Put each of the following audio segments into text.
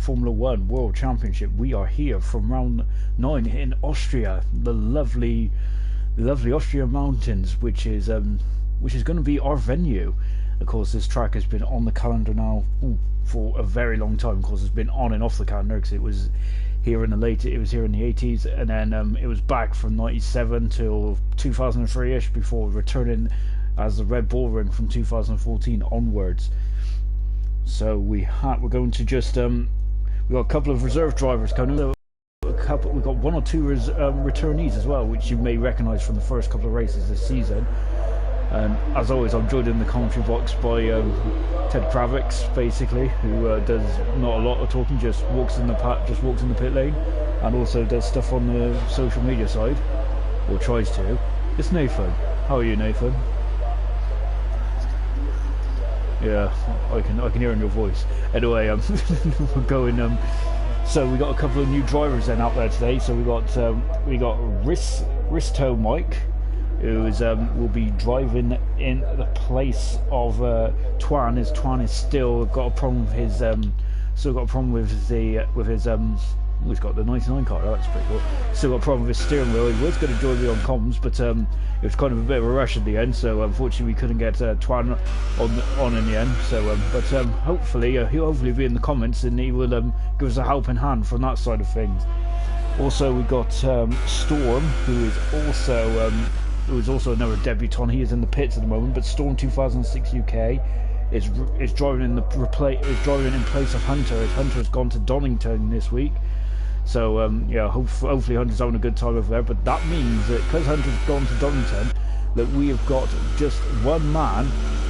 Formula 1 World Championship. We are here from round 9 in Austria, the lovely Austrian mountains, which is going to be our venue. Of course, this track has been on the calendar now for a very long time. Of course, it's been on and off the calendar because it was here in the 80s, and then it was back from 97 till 2003ish before returning as the Red Bull Ring from 2014 onwards. So we're going to just we got a couple of reserve drivers coming. We've got one or two returnees as well, which you may recognise from the first couple of races this season. As always, I'm joined in the commentary box by Ted Kravitz, basically, who does not a lot of talking, just walks in the pit lane, and also does stuff on the social media side, or tries to. It's Nathan. How are you, Nathan? Yeah, I can hear in your voice. Anyway, we're going. So we got a couple of new drivers then out there today. So we got Risto Mike, who is will be driving in the place of Twan. As Twan is still got a problem with his he's got the 99 car. That's pretty cool. Still got a problem with his steering wheel. He was going to join me on comms, but it was kind of a bit of a rush at the end, so unfortunately we couldn't get Twan on in the end. So hopefully he'll be in the comments, and he will give us a helping hand from that side of things. Also, we got Storm, who is also another debutant. He is in the pits at the moment, but Storm 2006 UK is driving in place of Hunter, as Hunter has gone to Donington this week. So yeah, hopefully Hunter's having a good time over there. But that means that because Hunter's gone to Donington, that we have got just one man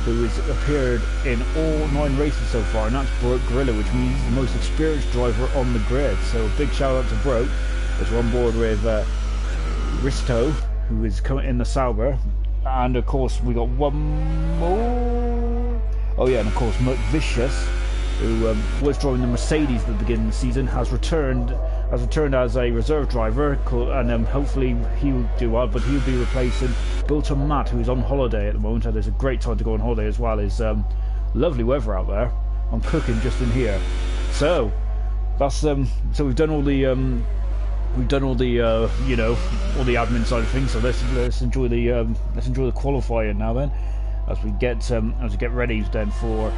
who has appeared in all 9 races so far, and that's Broke Gorilla, which means he's the most experienced driver on the grid. So a big shout out to Broke, as we're on board with Risto, who is coming in the Sauber, and of course we got one more. Oh yeah, and of course Merc Vicious, who was driving the Mercedes at the beginning of the season, has returned as a reserve driver, and hopefully he'll do well. But he'll be replacing Bilton Matt, who is on holiday at the moment, and it's a great time to go on holiday as well. It's lovely weather out there. I'm cooking just in here. So that's so we've done all the all the admin side of things. So let's enjoy the qualifying now then, as we get ready then for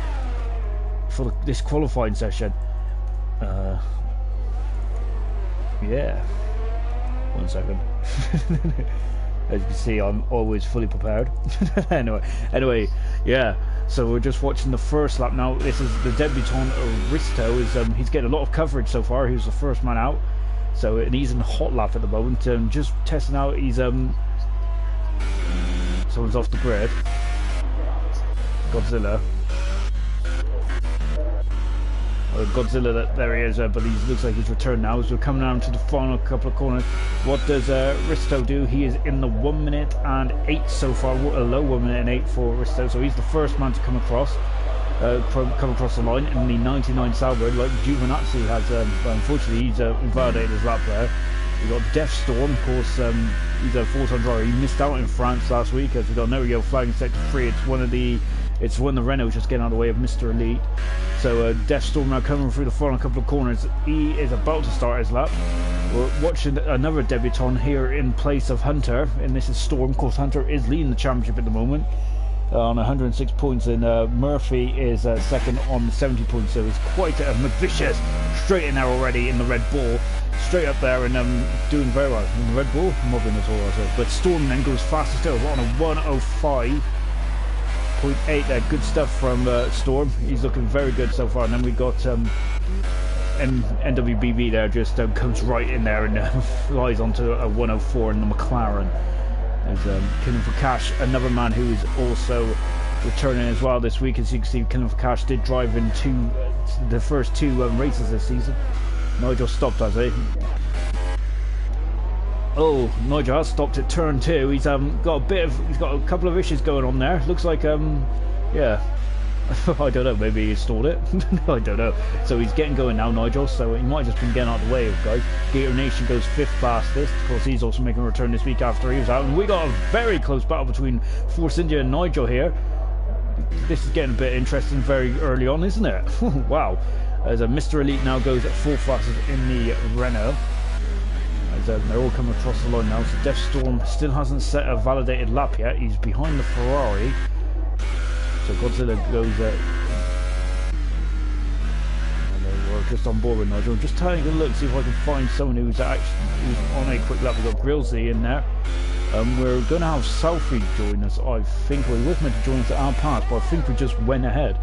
this qualifying session. Yeah, 1 second. As you can see, I'm always fully prepared. anyway, yeah. So we're just watching the first lap now. This is the debutant Risto. He's getting a lot of coverage so far. He was the first man out. So, and he's in hot lap at the moment. Just testing out. He's someone's off the grid. Godzilla. Godzilla, there he is, but he looks like he's returned now. As we're coming down to the final couple of corners, what does Risto do? He is in the 1 minute and 8 so far, a low 1 minute and 8 for Risto. So he's the first man to come across the line in the 99 Sauber, like Giovinazzi has. Unfortunately, he's invalidated his lap there. We've got Death Storm, of course. He's a 4-time driver. He missed out in France last week, as we got no yellow flag in sector 3. It's one of the Renaults just getting out of the way of Mr. Elite. So Death Storm now coming through the final couple of corners. He is about to start his lap. We're watching another debutant here in place of Hunter, and this is Storm. Of course, Hunter is leading the championship at the moment on 106 points, and Murphy is second on 70 points. So it's quite a vicious straight in there already in the Red Bull, straight up there, and doing very well in the Red Bull, mobbing at all. But Storm then goes faster still on a 105.8 there. Good stuff from Storm. He's looking very good so far. And then we got NWBB there, just comes right in there and flies onto a 104 in the McLaren. There's Killing for Cash, another man who is also returning as well this week. As you can see, Killing for Cash did drive in the first 2 races this season. Nigel stopped, has he? Oh, Nigel has stopped at turn 2. He's got a couple of issues going on there. Looks like yeah. I don't know, maybe he stalled it. I don't know. So he's getting going now, Nigel, so he might have just been getting out of the way of guys. Gator Nation goes 5th fastest. Of course, he's also making a return this week after he was out. And we got a very close battle between Force India and Nigel here. This is getting a bit interesting very early on, isn't it? Wow. As Mr. Elite now goes at 4 fastest in the Renault. As they're all coming across the line now. So Deathstorm still hasn't set a validated lap yet. He's behind the Ferrari. So Godzilla goes we're just on board with Nigel. Just taking a look, see if I can find someone who's on a quick lap. We've got Grillsy in there. We're going to have Selfie join us. I think we was meant to join us at our pass, but I think we just went ahead.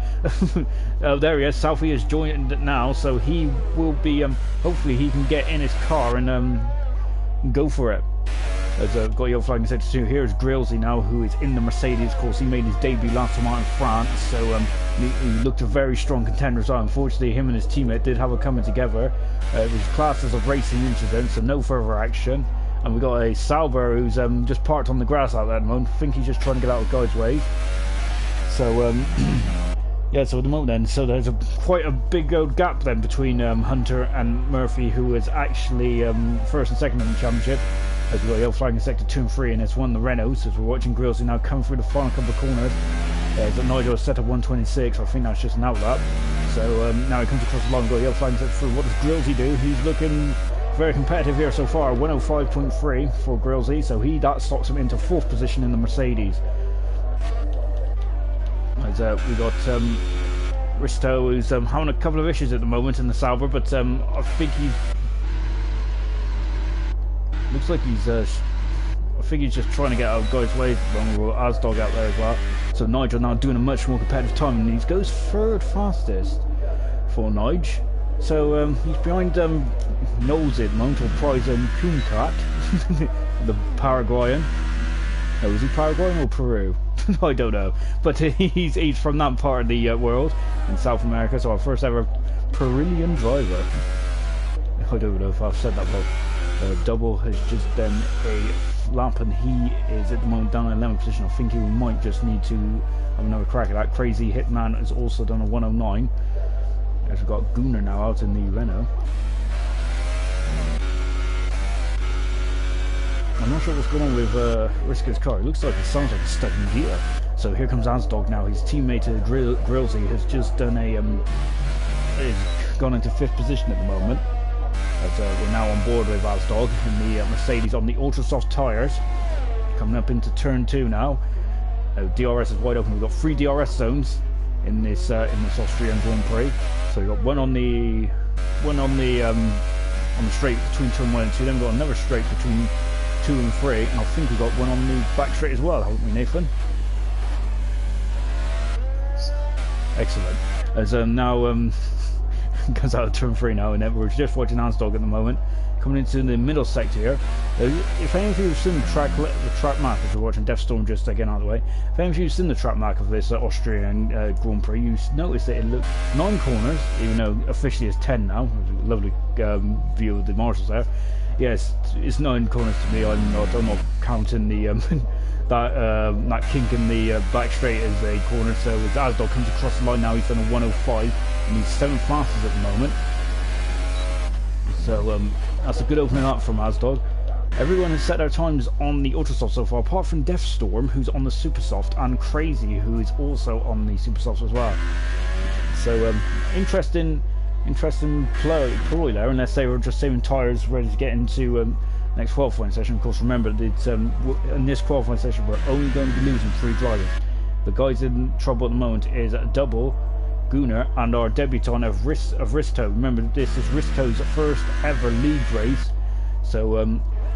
There he is. Selfie is joined now, so he will be. Hopefully, he can get in his car and go for it. As I've got your flag in sector 2. Here's Grillsy now, who is in the Mercedes. Of course, he made his debut last time out in France, so he looked a very strong contender as well. Unfortunately, him and his teammate did have a coming together. It was classed as a racing incident, so no further action. And we got a Sauber who's just parked on the grass out there at the moment. I think he's just trying to get out of Guy's way. So yeah, so at the moment then, so there's quite a big old gap then between Hunter and Murphy, who is actually first and second in the championship. As we've got yellow flag in sector 2 and 3, and it's won the Renaults. As we're watching Grillsy now come through the final couple of corners. Nigel is set at 126. I think that's just an outlap. So now he comes across the line. We've got yellow flag in sector 3. What does Grillsy do? He's looking very competitive here so far. 105.3 for Grillsy. So that stocks him into 4th position in the Mercedes. As we got Risto, who's having a couple of issues at the moment in the Sauber, but I think he's. Looks like he's, I think he's just trying to get out of Guy's way. We've got Asdog out there as well. So Nigel now doing a much more competitive time, and he goes 3rd fastest for Nige. So he's behind Nosy at the moment, or Prize Kumkat, the Paraguayan. Oh, is he Paraguayan or Peru? I don't know. But he's from that part of the world in South America, so our first ever Peruvian driver. I don't know if I've said that well. Double has just done a lap, and he is at the moment down in 11th position. I think he might just need to have another crack at that. Crazy Hitman has also done a 109. As we've got Gunnar now out in the Renault. I'm not sure what's going on with Riska's car. It looks like it sounds like it's stuck in gear. So here comes Asdog now. His teammate Grillsy has just done a is gone into 5th position at the moment. As we're now on board with Asdog in the Mercedes on the ultra soft tyres. Coming up into turn 2 now. DRS is wide open. We've got 3 DRS zones in this Austrian Grand Prix. So we've got one on the straight between turn 1 and 2. Then we've got another straight between 2 and 3, and I think we've got one on the back straight as well, haven't we, Nathan? Excellent. As now comes out of turn 3 now, and then we're just watching Asdog at the moment, coming into the middle sector here. If any of you have seen the track map, as we're watching Deathstorm just getting out of the way, if any of you have seen the track map of this Austrian Grand Prix, you notice that it looks 9 corners, even though officially it's 10 now. There's a lovely view of the marshals there. Yes, it's 9 corners to me. I'm not counting the that kink in the back straight as a corner. So as Asdog comes across the line now, he's done a 105, and he's 7th fastest at the moment. So that's a good opening up from Asdog. Everyone has set their times on the ultra soft so far, apart from Deathstorm, who's on the super soft, and Crazy, who is also on the super soft as well. So interesting ploy there, unless they were just saving tyres ready to get into next qualifying session. Of course, remember that in this qualifying session we're only going to be losing 3 drivers. The guys in trouble at the moment is Double, Gunnar, and our debutant of Risto. Remember, this is Risto's first ever league race, so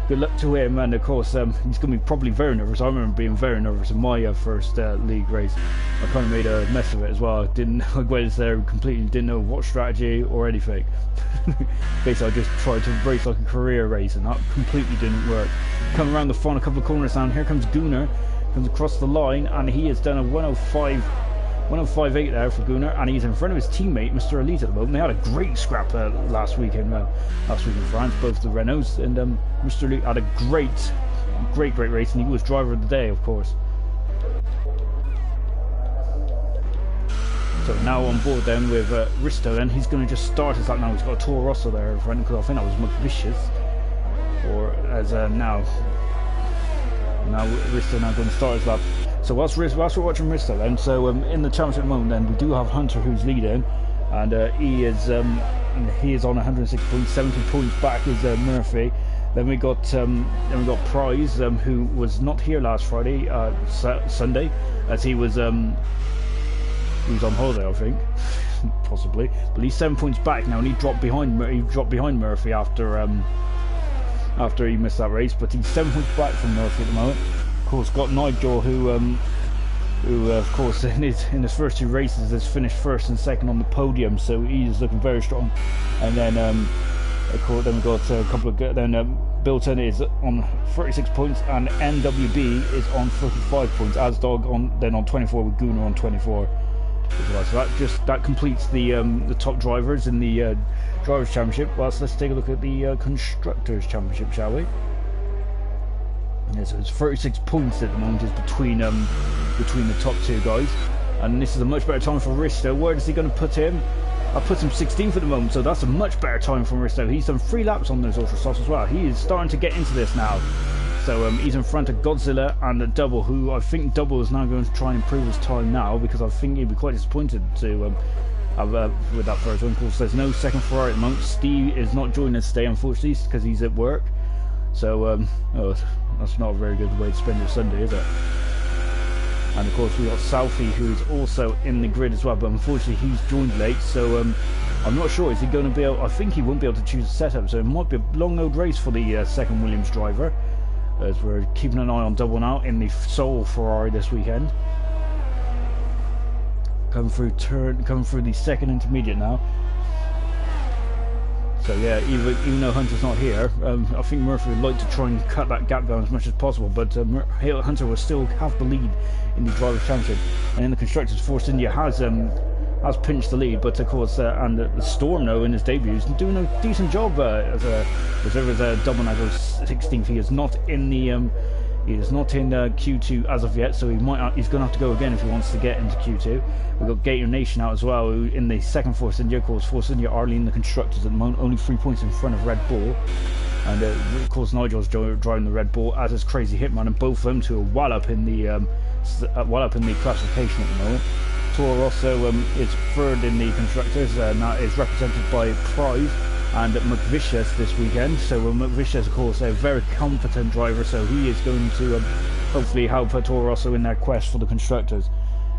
good luck to him. And of course he's going to be probably very nervous. I remember being very nervous in my first league race. I kind of made a mess of it as well. I went there completely didn't know what strategy or anything. Basically I just tried to race like a career race, and that completely didn't work. Coming around the final couple of corners down, here comes Gunnar, comes across the line, and he has done a 105.8 there for Gunnar, and he's in front of his teammate Mr. Elite at the moment. They had a great scrap last week in France, both the Renaults, and Mr. Elite had a great race, and he was driver of the day, of course. So now on board then with Risto, then he's going to just start his lap now. He's got a Toro Rosso there in front, because I think that was McVicious, or as now Risto now going to start his lap. So whilst we're watching Risto then, so in the championship at the moment then, we do have Hunter who's leading. and he is on 106 points. 70 points back is Murphy. Then we got Prize, who was not here last Friday, Sunday, as he was on holiday, I think, possibly. But he's 7 points back now, and he dropped behind Murphy after he missed that race. But he's 7 points back from Murphy at the moment. Of course, got Nigel, who of course in his first 2 races has finished first and second on the podium, so he's looking very strong. And then of course, then we got a couple of Bilton is on 36 points, and NWB is on 35 points. Asdog on 24, with Gunnar on 24 as well. So that completes the top drivers in the drivers' championship. Well, so let's take a look at the constructors' championship, shall we? Yeah, so it's 36 points at the moment is between the top 2 guys, and this is a much better time for Risto. Where is he going to put him? I put him 16th at the moment, so that's a much better time for Risto. He's done 3 laps on those ultra softs as well. He is starting to get into this now. So he's in front of Godzilla and Double, who I think Double is now going to try and improve his time now, because I think he'd be quite disappointed to with that first one. Of course, there's no second Ferrari at the moment. Steve is not joining us today, unfortunately, because he's at work. So that's not a very good way to spend your Sunday, is it? And of course we got Southie, who's also in the grid as well, but unfortunately he's joined late, so I'm not sure, is he going to be able, I think he won't be able to choose a setup, so it might be a long old race for the second Williams driver, as we're keeping an eye on Double now in the sole Ferrari this weekend. Coming through the second intermediate now. So yeah, even though Hunter's not here, I think Murphy would like to try and cut that gap down as much as possible, but Hunter will still have the lead in the Drivers' Championship. And in the Constructors, Force India has pinched the lead, but of course, and the Storm, though, in his debut, is doing a decent job as a double Nago 16th. He is not in the Q2 as of yet, so he's going to have to go again if he wants to get into Q2. We've got Gator Nation out as well, who in the second Force India. Of course, Force India are leading the Constructors at the moment, only 3 points in front of Red Bull. And of course, Nigel's driving the Red Bull, as is Crazy Hitman, and both of them two are well up in the classification at the moment. Toro Rosso is third in the Constructors, and that is represented by Prize and McVicious this weekend. So McVicious, of course, a very competent driver, so he is going to hopefully help Toro Rosso in their quest for the Constructors.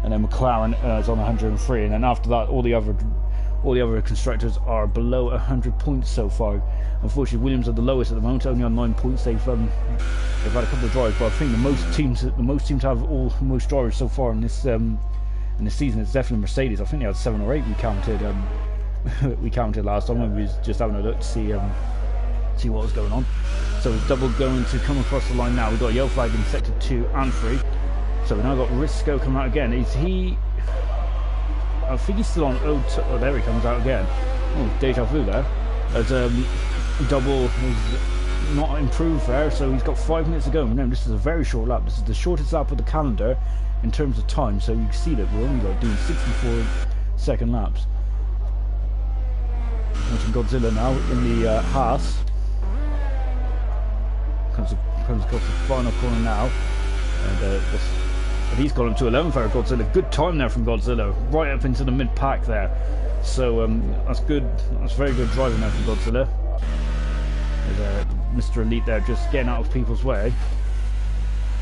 And then McLaren is on 103, and then after that, all the other Constructors are below 100 points so far. Unfortunately, Williams are the lowest at the moment, only on 9 points. They've had a couple of drives, but I think the most teams to have most drivers so far in this season is definitely Mercedes. I think they had 7 or 8. We counted last time when we was just having a look to see what was going on. So it's Double going to come across the line now. We've got a yellow flag in sector 2 and 3. So we've now got Risco coming out again. Is he? I think he's still on O2. Oh, there he comes out again. Oh, deja vu there. As Double is not improved there, so he's got 5 minutes to go. Remember, this is a very short lap. This is the shortest lap of the calendar in terms of time. So you can see that we're only doing 64 second laps. Watching Godzilla now in the Haas. Comes across the final corner now, and he's got him to 11th for Godzilla. Good time there from Godzilla, right up into the mid pack there. So that's good. That's very good driving there from Godzilla. There's Mr. Elite there, just getting out of people's way.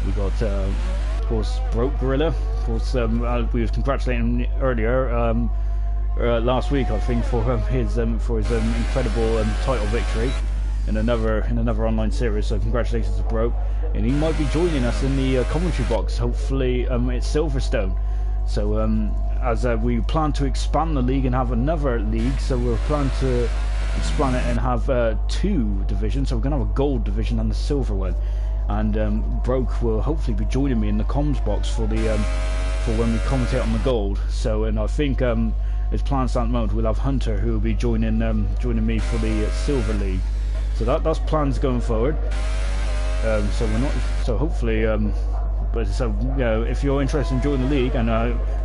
We got, of course, Broke Gorilla. Of course, we was congratulating him earlier. Last week, I think, for his incredible title victory in another online series. So congratulations to Broke, and he might be joining us in the commentary box. Hopefully, it's Silverstone. So as we plan to expand the league and have another league, so we're planning to expand it and have 2 divisions. So we're going to have a gold division and the silver one. And Broke will hopefully be joining me in the comms box for when we commentate on the gold. So, and I think his plans at the moment, we'll have Hunter, who will be joining me for the silver league. So that's plans going forward. So we're not. So hopefully, but so if you're interested in joining the league, and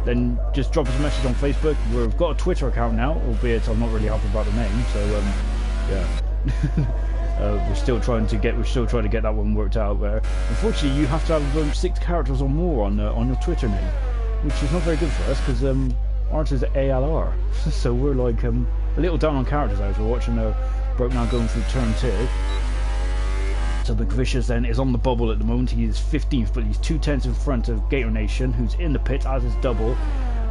then just drop us a message on Facebook. We've got a Twitter account now, albeit I'm not really happy about the name. So yeah. We're still trying to get that one worked out. Where unfortunately you have to have 6 characters or more on your Twitter name, which is not very good for us, because ours is ALR. So we're like a little down on characters as we're watching Broke now going through turn 2. So McVicious then is on the bubble at the moment. He is 15th, but he's 2/10 in front of Gator Nation, who's in the pit as is double.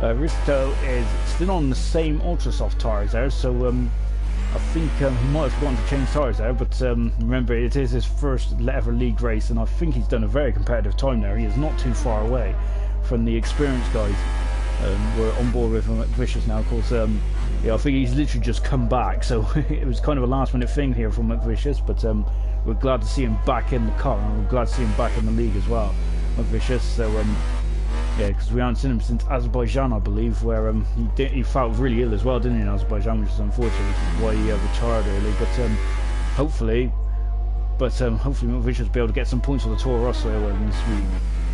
Risto is still on the same ultra soft tires there, so I think he might have forgotten to change tyres there, but remember it is his first ever league race, and I think he's done a very competitive time there. He is not too far away from the experienced guys. We're on board with McVicious now, of course. Yeah, I think he's literally just come back, so it was kind of a last minute thing here from McVicious, but we're glad to see him back in the car, and we're glad to see him back in the league as well, McVicious. So yeah, because we haven't seen him since Azerbaijan, I believe, where he felt really ill as well, didn't he, in Azerbaijan, which is unfortunate, which is why he retired early. But hopefully McVicious will be able to get some points for the Toro Rosso this week.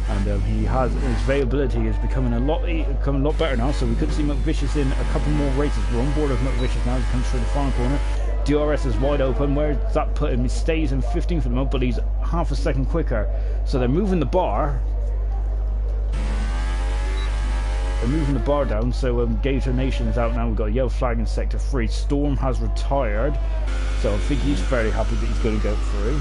And he has his availability is becoming a lot better now, so we could see McVicious in a couple more races. We're on board with McVicious now as he comes through the final corner. DRS is wide open. Where does that put him? He stays in 15th at the moment, but he's half a second quicker. So they're moving the bar. They're moving the bar down, so Gator Nation is out now. We've got a yellow flag in sector 3. Storm has retired, so I think he's very happy that he's going to go through.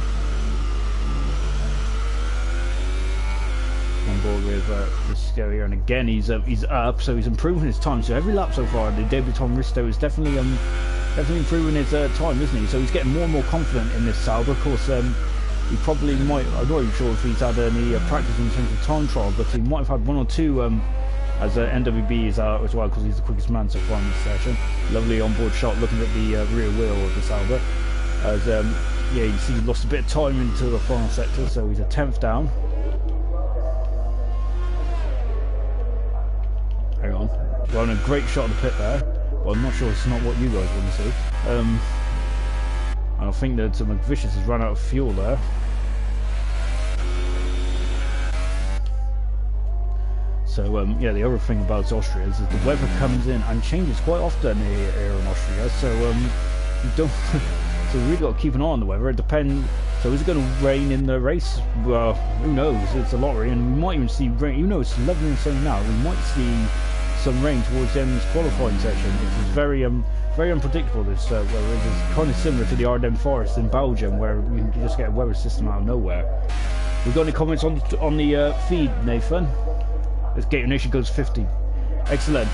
On board with Risto here, and again he's up, so he's improving his time. So every lap so far, the debutant Risto is definitely improving his time, isn't he? So he's getting more and more confident in this Sauber. Of course, he probably might. I'm not even sure if he's had any practice in terms of time trial, but he might have had 1 or 2 as NWB is out as well, because he's the quickest man so far in this session. Lovely onboard shot looking at the rear wheel of the Sauber. As yeah, you see he lost a bit of time into the final sector, so he's a 10th down. Hang on, well, a great shot of the pit there. Well, I'm not sure it's not what you guys want to see. And I think that McVicious has run out of fuel there. So yeah, the other thing about Austria is that the weather comes in and changes quite often here in Austria. So you don't. So we really got to keep an eye on the weather. It depends. So is it going to rain in the race? Well, who knows? It's a lottery, and we might even see rain. Even though it's lovely and sunny now, we might see some rain towards the end of this qualifying session. It's very unpredictable. This weather is. It's kind of similar to the Ardennes Forest in Belgium, where you can just get a weather system out of nowhere. We got any comments on the feed, Nathan? As Gator Nation goes 50. Excellent.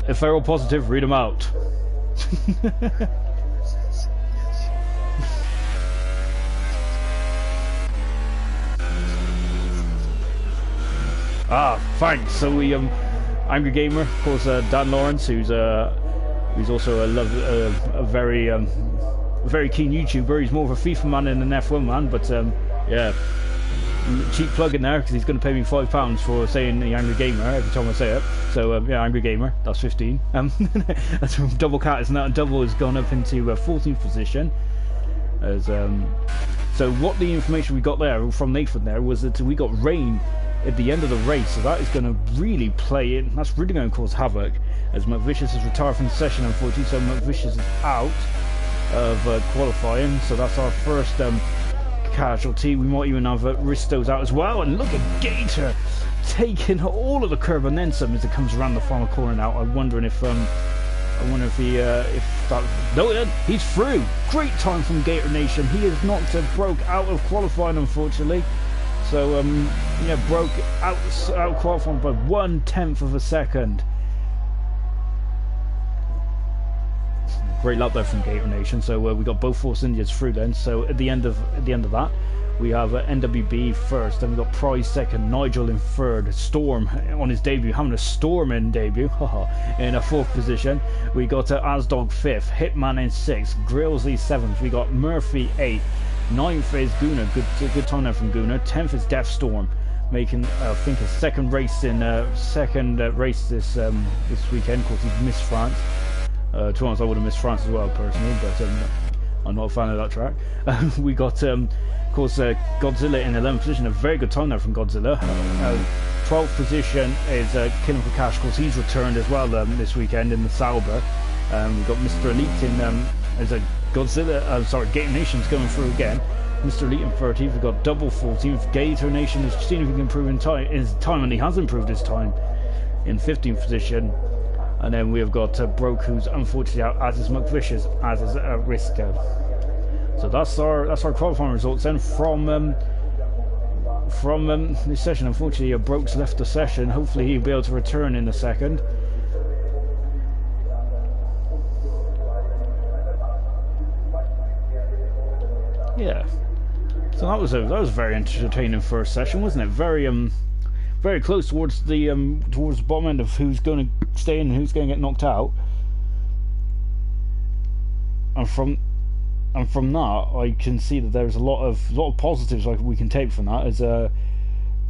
If they're all positive, read them out. Thanks. So we Angry Gamer, of course, Dan Lawrence, who's also a very keen YouTuber. He's more of a FIFA man than an F1 man, but yeah, cheap plug in there because he's going to pay me £5 for saying the Angry Gamer every time I say it. So yeah, Angry Gamer, that's 15. That's from Double Cat, isn't that? Double has gone up into 14th position. As so what the information we got there from Nathan there was that we got rain at the end of the race, so that is going to really play in. That's really going to cause havoc, as McVicious has retired from the session, unfortunately. So McVicious is out of qualifying, so that's our first casualty. We might even have Risto's out as well, and look at Gator taking all of the curb and then some as it comes around the final corner now. I'm wondering if he's through. Great time from Gator Nation. He is not broke out of qualifying, unfortunately. So yeah, broke out qualifying by 1/10 of a second. Great lap there from Gator Nation. So we got both Force Indians through then. So at the end of that, we have NWB first, then we got Prize second, Nigel in third, Storm on his debut, having a storming debut, in a 4th position. We got Asdog 5th, Hitman in 6th, Grillsy 7th, we got Murphy 8th, 9th is Gunnar, good time there from Gunnar, 10th is Deathstorm, making I think his second race this weekend. Of course, he's missed France. To be honest, I would have missed France as well personally, but I'm not a fan of that track. We got of course Godzilla in 11th position, a very good time there from Godzilla. 12th position is Killing for Cash, of course he's returned as well this weekend in the Sauber. We've got Mr. Elite in as a Godzilla, sorry, Gator Nation's going through again. Mr. Elite in 13th, we've got Double 14th. Gator Nation is seeing if he can improve his time, and he has improved his time in 15th position. And then we have got Broke, who's unfortunately out, as is McVicious, as is Risco. So that's our qualifying results then from this session. Unfortunately, Broke's left the session. Hopefully he'll be able to return in a second. Yeah. So that was a very entertaining first session, wasn't it? Very close towards the bottom end of who's going to stay in and who's going to get knocked out. And from that, I can see that there's a lot of positives we can take from that. As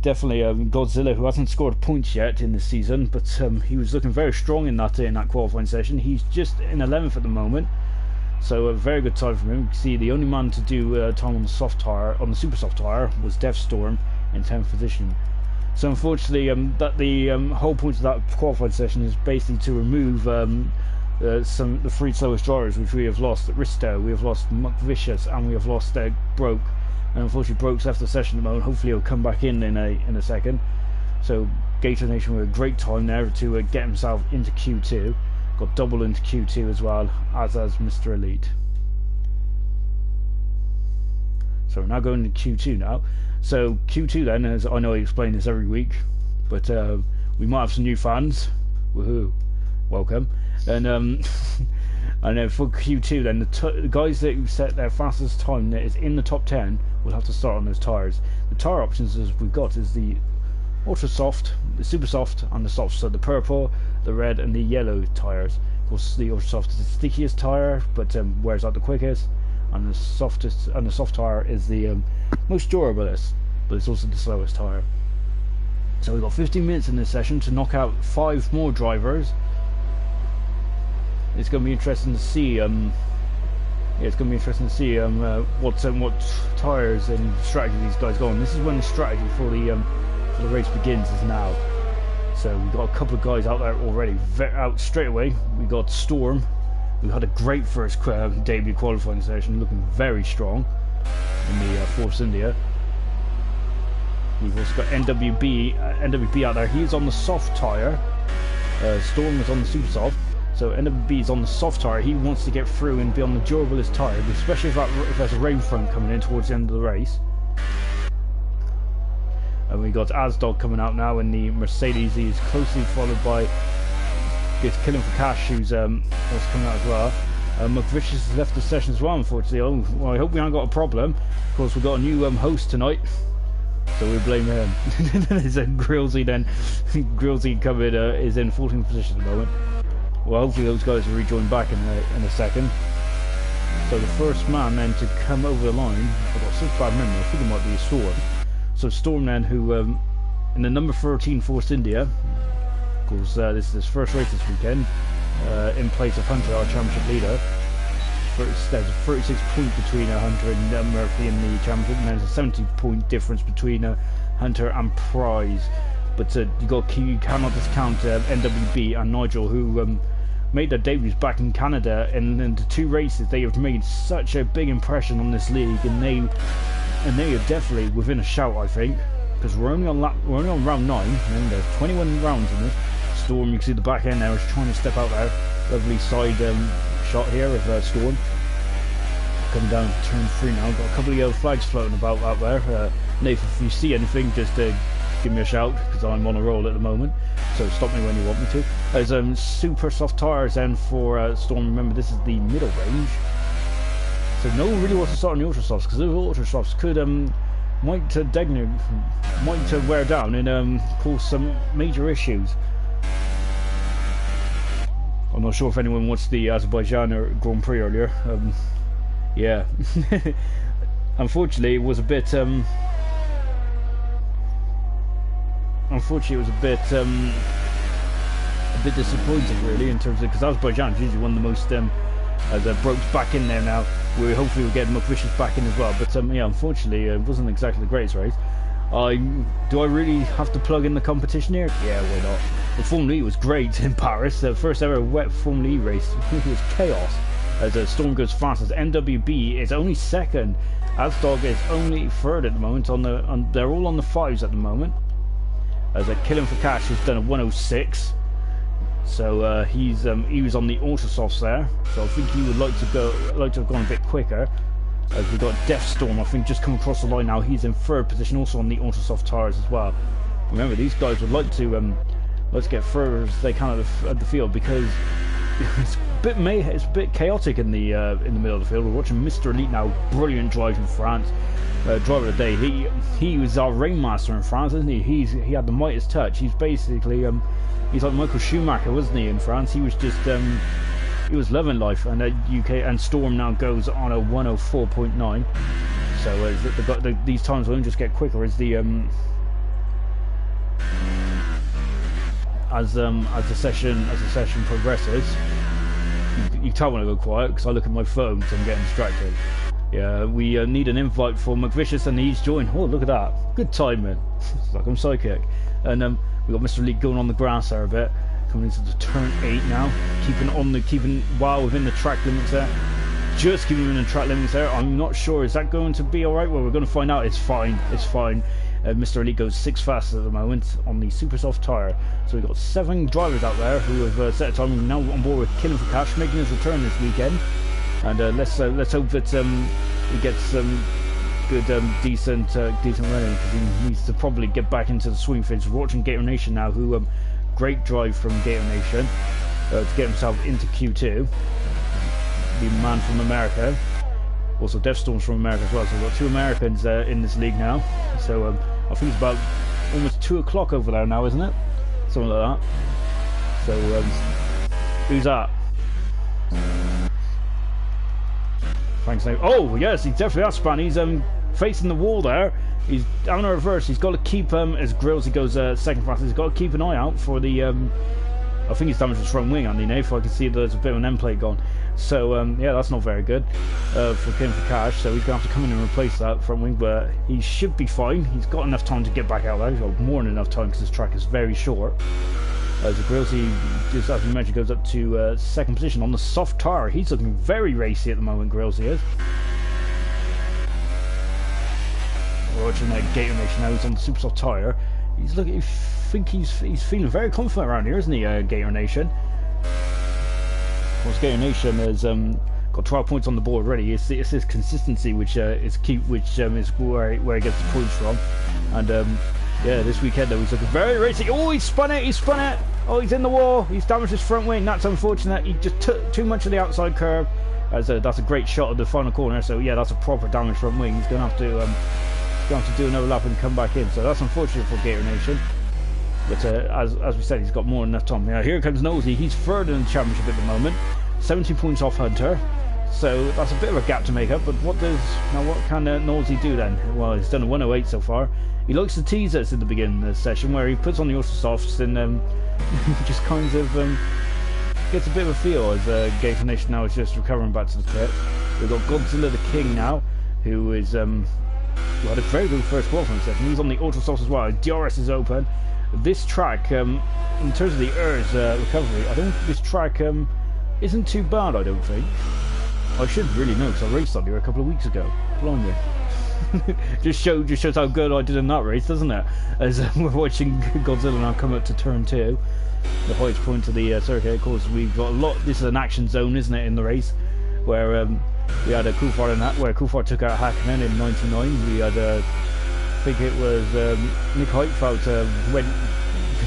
definitely Godzilla, who hasn't scored points yet in this season, but he was looking very strong in that qualifying session. He's just in 11th at the moment. So a very good time from him. You can see the only man to do time on the soft tire, on the super soft tire, was Deathstorm in 10th position. So unfortunately, that the whole point of that qualifying session is basically to remove the three slowest drivers, which we have lost: Risto, we have lost McVicious, and we have lost Broke. And unfortunately, Broke's left the session at the moment. Hopefully, he'll come back in a second. So Gator Nation with a great time there to get himself into Q2. Got double into Q2 as well, as Mr. Elite. So we're now going to Q2 now. So Q2 then, as I know I explain this every week, but we might have some new fans. Woohoo! Welcome. And and then for Q2 then, the guys that set their fastest time that is in the top 10 will have to start on those tyres. The tyre options as we've got is the ultra soft, the super soft, and the soft. So the purple, the red, and the yellow tyres. Of course, the ultra soft is the stickiest tyre, but wears out the quickest, and the softest and the soft tyre is the most durablest, but it's also the slowest tyre. So we've got 15 minutes in this session to knock out 5 more drivers. It's going to be interesting to see. It's going to be interesting to see what tyres and strategy these guys go on. This is when the strategy for the race begins is now. So we've got a couple of guys out there already, out straight away. We got Storm, who had a great first debut qualifying session, looking very strong in the Force India. We've also got NWB out there. He's on the soft tyre. Storm was on the super soft. So NWB is on the soft tyre. He wants to get through and be on the durablest tyre, especially if there's a rain front coming in towards the end of the race. And we got Asdog coming out now in the Mercedes. He's closely followed by Killing for Cash, who's coming out as well. McVicious has left the session as well, unfortunately. Oh, well, I hope we haven't got a problem. Of course, we've got a new host tonight, so we blame him. There's Grillsy then. Grillsy coming is in 14th position at the moment. Well, hopefully those guys will rejoin back in a second. So the first man then to come over the line, I've got such bad memory, I think it might be a Storm. So Storm then, who in the number 13 Force India, of course this is his first race this weekend, in place of Hunter, our championship leader. There's a 36 point between Hunter and Murphy in the championship, and there's a 70 point difference between Hunter and Prize. But you cannot discount NWB and Nigel, who made their debuts back in Canada, and in the 2 races they have made such a big impression on this league, and they are definitely within a shout, I think, because we're only on round 9, and there's 21 rounds in this. Storm, you can see the back end there is trying to step out there. Lovely side shot here of Storm coming down to turn 3 now. Got a couple of yellow flags floating about out there. Nathan, if you see anything, just give me a shout, because I'm on a roll at the moment, so stop me when you want me to. There's super soft tyres then for Storm. Remember, this is the middle range, so no one really wants to start on the ultra softs, because those ultra softs could might wear down and cause some major issues. I'm not sure if anyone watched the Azerbaijan Grand Prix earlier. Yeah, unfortunately it was a bit disappointing, really, in terms of, because Azerbaijan is usually one of the most Broke's back in there now. We hopefully will get McVicious back in as well, but yeah, unfortunately it wasn't exactly the greatest race. Do I really have to plug in the competition here? Yeah, why not? The Formula E was great in Paris. The first ever wet Formula E race. It was chaos. As Storm goes fastest. NWB is only second. Asdog is only third at the moment. They're all on the 5s at the moment. As Killing for Cash has done a 106. So he was on the auto softs there. So I think he would like to have gone a bit quicker. As we've got Deathstorm, I think, just come across the line now. He's in third position, also on the auto soft tires as well. Remember, these guys would like to let's get further as they can at the field, because it's a bit chaotic in the middle of the field. We're watching Mr. Elite now, brilliant drive in France, driver of the day. He was our ringmaster in France, isn't he? He had the Midas touch. He's basically he's like Michael Schumacher, wasn't he, in France? He was just he was loving life. And UK and Storm now goes on a 104.9. So these times will just get quicker as the as the session progresses. You tell when I go quiet because I look at my phone, so I'm getting distracted. Yeah, we need an invite for McVicious, and he's joined. Oh, look at that! Good timing. It's like I'm psychic. And we got Mr. Elite going on the grass there a bit, coming into the turn 8 now, keeping well within the track limits there. Just keeping him in the track limits there. I'm not sure. Is that going to be all right? Well, we're going to find out. It's fine. It's fine. Mr. Elite goes 6 fastest at the moment on the super soft tyre. So we've got 7 drivers out there who have set a time. Now on board with Killing for Cash, making his return this weekend. And let's hope that he gets some good, decent running, because he needs to probably get back into the swing phase. We're watching Gator Nation now, who great drive from Gator Nation to get himself into Q2. The man from America. Also Deathstorm's from America as well, so we've got 2 Americans in this league now. So I think it's about almost 2 o'clock over there now, isn't it? Something like that. So who's that? Thanks. Oh yes, he's definitely that span. He's facing the wall there. He's down a reverse. He's got to keep as Grills, he goes second fastest. He's got to keep an eye out for the I think he's damaged his front wing, Andy. If I can see there's a bit of an end plate gone. So yeah, that's not very good for Killing for Cash. So he's going to have to come in and replace that front wing, but he should be fine. He's got enough time to get back out there. He's got more than enough time because this track is very short. As Grills, he just, as we mentioned, goes up to second position on the soft tyre. He's looking very racy at the moment, Grills, he is. We're watching Gator Nation now. He's on the super soft tyre. He's looking. I think he's feeling very confident around here, isn't he, Gator Nation? Of course, Gator Nation has got 12 points on the board already. It's his consistency which is key, which is where he gets the points from. And yeah, this weekend though, he's looking very racy. Oh, he spun it! He spun it! Oh, he's in the wall. He's damaged his front wing. That's unfortunate. He just took too much of the outside curve. That's a great shot of the final corner. So yeah, that's a proper damaged front wing. He's gonna have to do another lap and come back in. So that's unfortunate for Gator Nation. But as we said, he's got more than enough time. Now here comes Nosey. He's third in the championship at the moment, 17 points off Hunter. So that's a bit of a gap to make up. But what can Nosey do then? Well, he's done a 108 so far. He likes to tease us at the beginning of the session, where he puts on the auto softs and just kind of gets a bit of a feel as Gator Nation now is just recovering back to the pit. We've got Godzilla the King now, who is had a very good first qualifying session. He's on the auto softs as well. DRS is open. This track, in terms of the ERS recovery, I don't think this track isn't too bad, I don't think. I should really know, because I raced on here a couple of weeks ago. Blimey. just shows how good I did in that race, doesn't it? As we're watching Godzilla now come up to turn 2, the highest point of the circuit. Of course, we've got a lot. This is an action zone, isn't it, in the race, where we had a Coulthard in that, where Coulthard took out Hakkinen in '99. We had I think it was Nick Heitfeldt went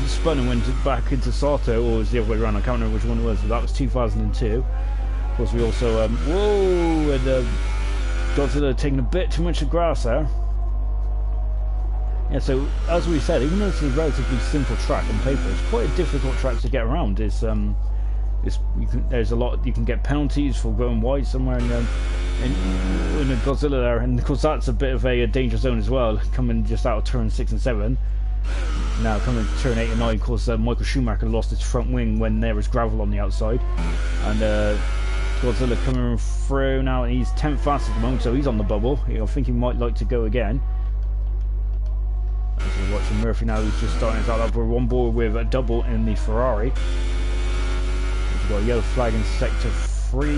spun and went back into Sato, or was the other way around. I can't remember which one it was. But that was 2002. Of course, we also whoa, and Godzilla taking a bit too much of grass there. Yeah, so as we said, even though it's a relatively simple track on paper, it's quite a difficult track to get around. There's a lot. You can get penalties for going wide somewhere, and in Godzilla there, and of course that's a bit of a danger zone as well. Coming just out of turn 6 and 7. Now coming to turn 8 and 9, of course Michael Schumacher lost his front wing when there was gravel on the outside, and Godzilla coming through now, and he's 10th fastest at the moment, so he's on the bubble. I think he might like to go again. As we're watching Murphy now, he's just starting his out. We're on board with a double in the Ferrari. We've got a yellow flag in sector 3.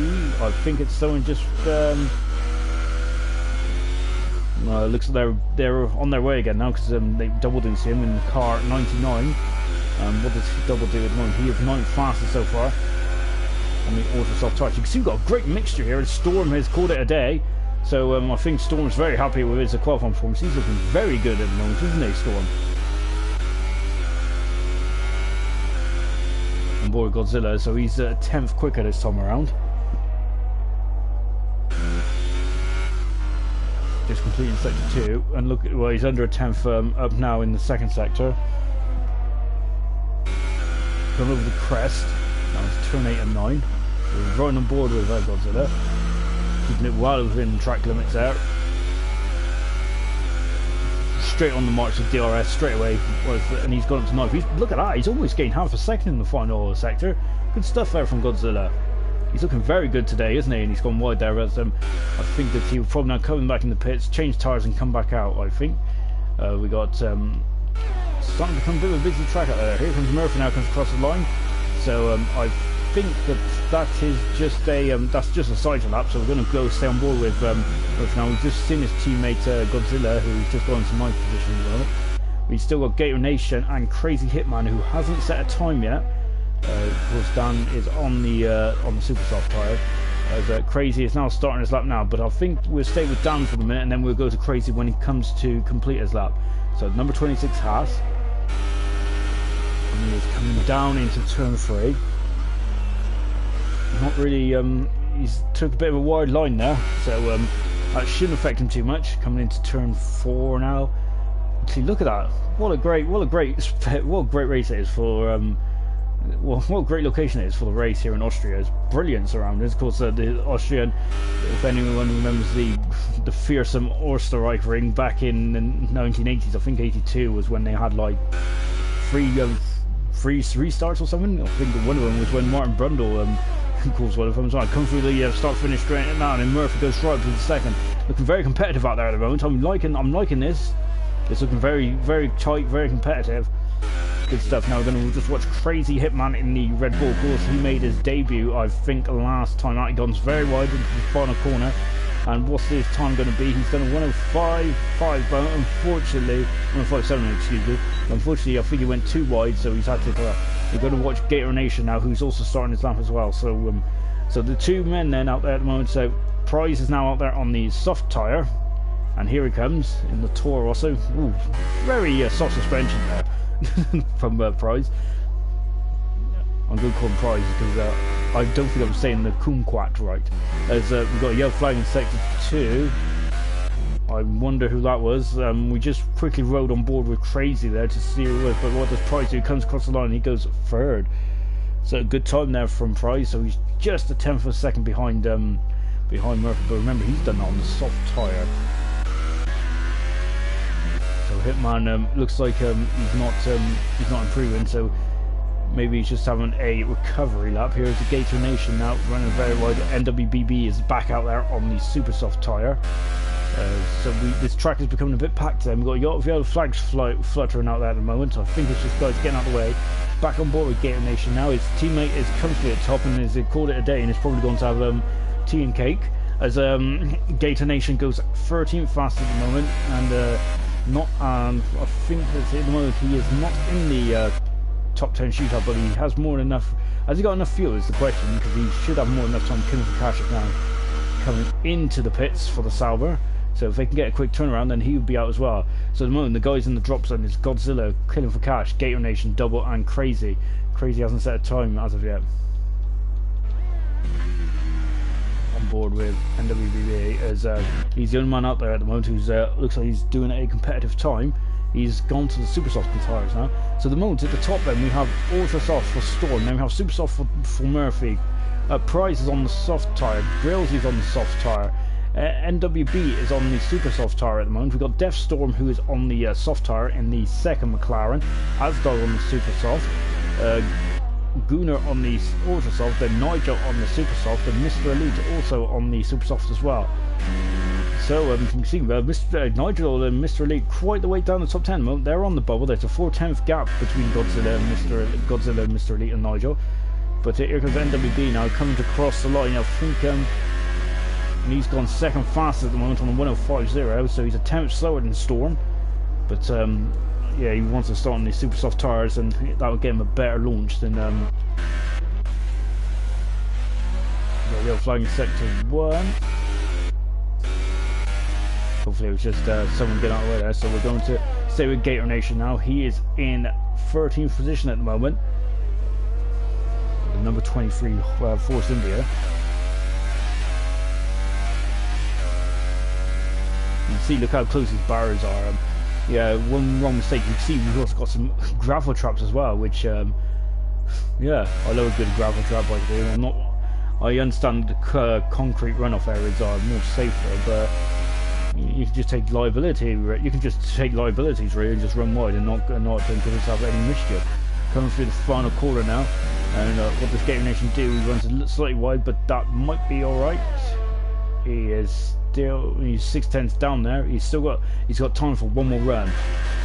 I think it's someone just looks like they're on their way again now, because they double didn't see him in the car at 99. What does he double do at the moment? He is 9th fastest so far on the ultra soft tires. You can see we've got a great mixture here. Storm has called it a day, so I think Storm's very happy with his qualifying performance. He's looking very good at the moment, isn't he, Storm? On board Godzilla, so he's 10th quicker this time around. Just completing sector 2, and look, well, he's under a 10th up now in the second sector. Going over the crest. Now it's turn 8 and 9. We're right on board with Godzilla, keeping it well within track limits there. Straight on the march of DRS straight away, and he's gone up to 9th. Look at that, he's almost gained half a second in the final sector. Good stuff there from Godzilla. He's looking very good today, isn't he? And he's gone wide there. But, I think that he will probably now come back in the pits, change tyres and come back out, I think. We got starting to become a bit of a busy track out there. Here comes Murphy now, comes across the line. So I think that is just a that's just a side lap. So we're going to go stay on board with Murphy now. We've just seen his teammate Godzilla, who's just gone into 9th position as well. We've still got Gator Nation and Crazy Hitman, who hasn't set a time yet. Of course, Dan is on the super soft tyre. As Crazy is now starting his lap now, but I think we'll stay with Dan for the minute, and then we'll go to Crazy when he comes to complete his lap. So number 26 Haas, and he is coming down into turn 3. Not really. He's took a bit of a wide line there, so that shouldn't affect him too much. Coming into turn 4 now. See, look at that! What a great race it is for. Well, what a great location it is for the race here in Austria. It's brilliant surroundings. Of course, the Austrian, if anyone remembers the fearsome Österreich ring back in the 1980s, I think 82 was when they had like three restarts or something. I think one of them was when Martin Brundle calls one of them. So I come through the start-finish straight now, and then Murphy goes right to the second. Looking very competitive out there at the moment. I'm liking this. It's looking very, very tight, very competitive. Good stuff. Now we're going to just watch Crazy Hitman in the Red Bull. Of course, he made his debut, I think, last time out. He gone very wide into the final corner. And what's his time going to be? He's done a 105.5, but unfortunately, 105.7, excuse me. Unfortunately, I think he went too wide, so he's had to. We're going to watch Gator Nation now, who's also starting his lap as well. So, so the two men then out there at the moment. So Prize is now out there on the soft tyre, and here he comes in the Toro Rosso. Ooh, very soft suspension there. From Prize. I'm going to call him Prize because I don't think I'm saying the kumquat right. As we've got a yellow flag in sector 2. I wonder who that was. We just quickly rode on board with Crazy there to see who it was, but what does Prize do? He comes across the line and he goes 3rd. So a good time there from Prize, so he's just a 10th of a second behind Murphy, but remember he's done that on the soft tyre. So Hitman looks like he's not improving, so maybe he's just having a recovery lap. Here's the Gator Nation now running very wide. NWBB is back out there on the super soft tyre. So this track is becoming a bit packed then. We've got a lot of yellow flags fluttering out there at the moment. I think it's just guys getting out of the way. Back on board with Gator Nation now. His teammate is comfortably at top and has called it a day, and it's probably going to have tea and cake. As Gator Nation goes 13th fast at the moment, and I think that at the moment he is not in the top 10 shootout, but he has more than enough. Has he got enough fuel is the question, because he should have more than enough time killing for cash now coming into the pits for the Sauber. So if they can get a quick turnaround, then he would be out as well. So at the moment the guys in the drop zone is Godzilla, Killing for Cash, Gator Nation, Double and Crazy. Crazy hasn't set a time as of yet. On board with NWBA as he's the only man out there at the moment who's looks like he's doing a competitive time. He's gone to the super soft tyres now. So at the moment at the top then we have ultra soft for Storm, then we have super soft for Murphy. Price is on the soft tyre, Grills is on the soft tyre, NWB is on the super soft tyre at the moment. We've got Death Storm who is on the soft tyre in the second McLaren, Asdog on the super soft, Gunnar on the ultra soft, then Nigel on the super soft, and Mr. Elite also on the super soft as well. So you can see Nigel and Mr. Elite quite the way down the top 10 moment. They're on the bubble. There's a 4/10 gap between Godzilla and Mr. Elite and Nigel. But here comes NWB now coming to cross the line. I think and he's gone second fastest at the moment on the 105.0, so he's a 10th slower than Storm. But yeah, he wants to start on these super soft tyres, and that would get him a better launch than Yellow flying in sector 1. Hopefully it was just someone getting out of the way there. So we're going to stay with Gator Nation now. He is in 13th position at the moment. The number 23 Force India. You can see, look how close these barriers are. Yeah, one wrong mistake. You can see we've also got some gravel traps as well, which, yeah, I love a good gravel trap like this. I understand the concrete runoff areas are more safer, but you can just take liability. You can just take liabilities really and just run wide and not give yourself any mischief. Coming through the final corner now, and what does Gator Nation do? He runs a slightly wide, but that might be all right. He's 6/10 down there. He's got time for one more run.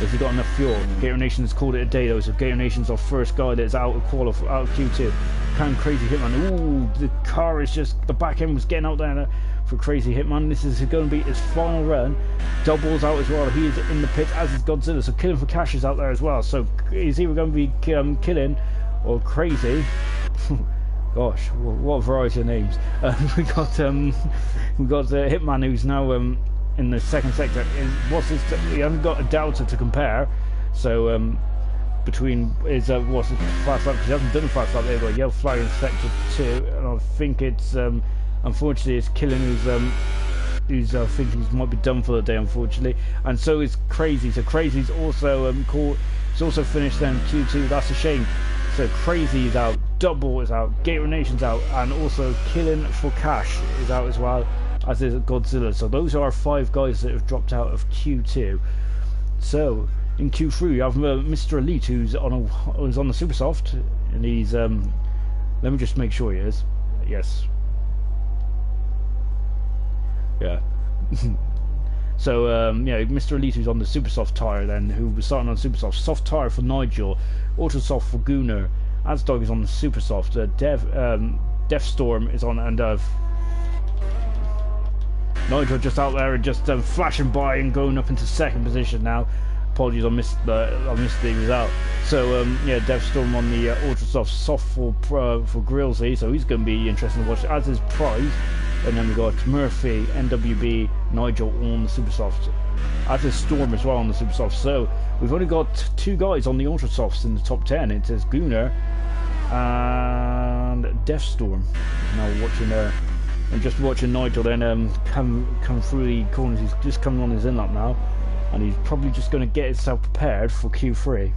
If he's got enough fuel. Gator Nation's called it a day though, so Gator Nation's our first guy that's out of Q2. Can Crazy Hitman. Ooh, the car is just, the back end was getting out there for Crazy Hitman. This is going to be his final run. Doubles out as well. He is in the pit, as is Godzilla. So Killing for Cash is out there as well. So he's either going to be Killing or Crazy. Gosh, what a variety of names. We got Hitman, who's now in the second sector. He hasn't got a Delta to compare. So between his fast lap, because he hasn't done a fast lap. They've got Yellow flag in sector 2, and I think it's unfortunately it's Killing who's I think he might be done for the day, unfortunately, and so is Crazy. So Crazy's also he's also finished then Q2. That's a shame. So Crazy is out, Double is out, Gator Nation's out, and also Killing for Cash is out as well, as is Godzilla. So those are 5 guys that have dropped out of Q2. So in Q3 you have Mr. Elite, who's on the Super Soft, and he's let me just make sure he is. Yes. Yeah. So yeah, Mr. Elite, who's on the Super Soft tyre, then, who was starting on Super Soft tyre for Nigel, Ultra Soft for Gunnar, Azdog is on the Super Soft, Death Storm is on, and Nigel just out there and just flashing by and going up into second position now. Apologies, I missed he was out. So yeah, Death Storm on the Ultra Soft for Grillsy, so he's going to be interesting to watch, as is Prize. And then we got Murphy, NWB, Nigel on the Super Soft, as is Storm as well on the Super Soft. So we've only got 2 guys on the Ultra Softs in the top 10. It is Gunnar and Deathstorm. Now watching and just watching Nigel then come through the corners. He's just coming on his in-lap now, and he's probably just going to get himself prepared for Q3.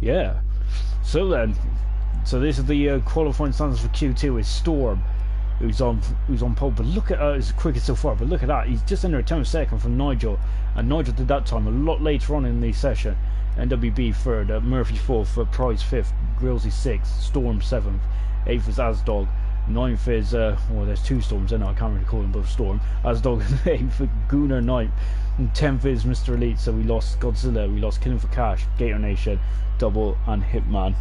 Yeah, so this is the qualifying standards for Q2. Is Storm, who's on pole, but look at his quickest so far. But look at that, he's just under a 10th second from Nigel, and Nigel did that time a lot later on in the session. NWB 3rd, Murphy 4th, Price 5th, Grillsy 6th, Storm 7th, 8th is Azdog, 9th is well, there's 2 Storms, I know I can't really call them both Storm. Azdog 8th, Gunnar 9th, and 10th is Mr. Elite. So we lost Godzilla, we lost Killing for Cash, Gator Nation, Double, and Hitman.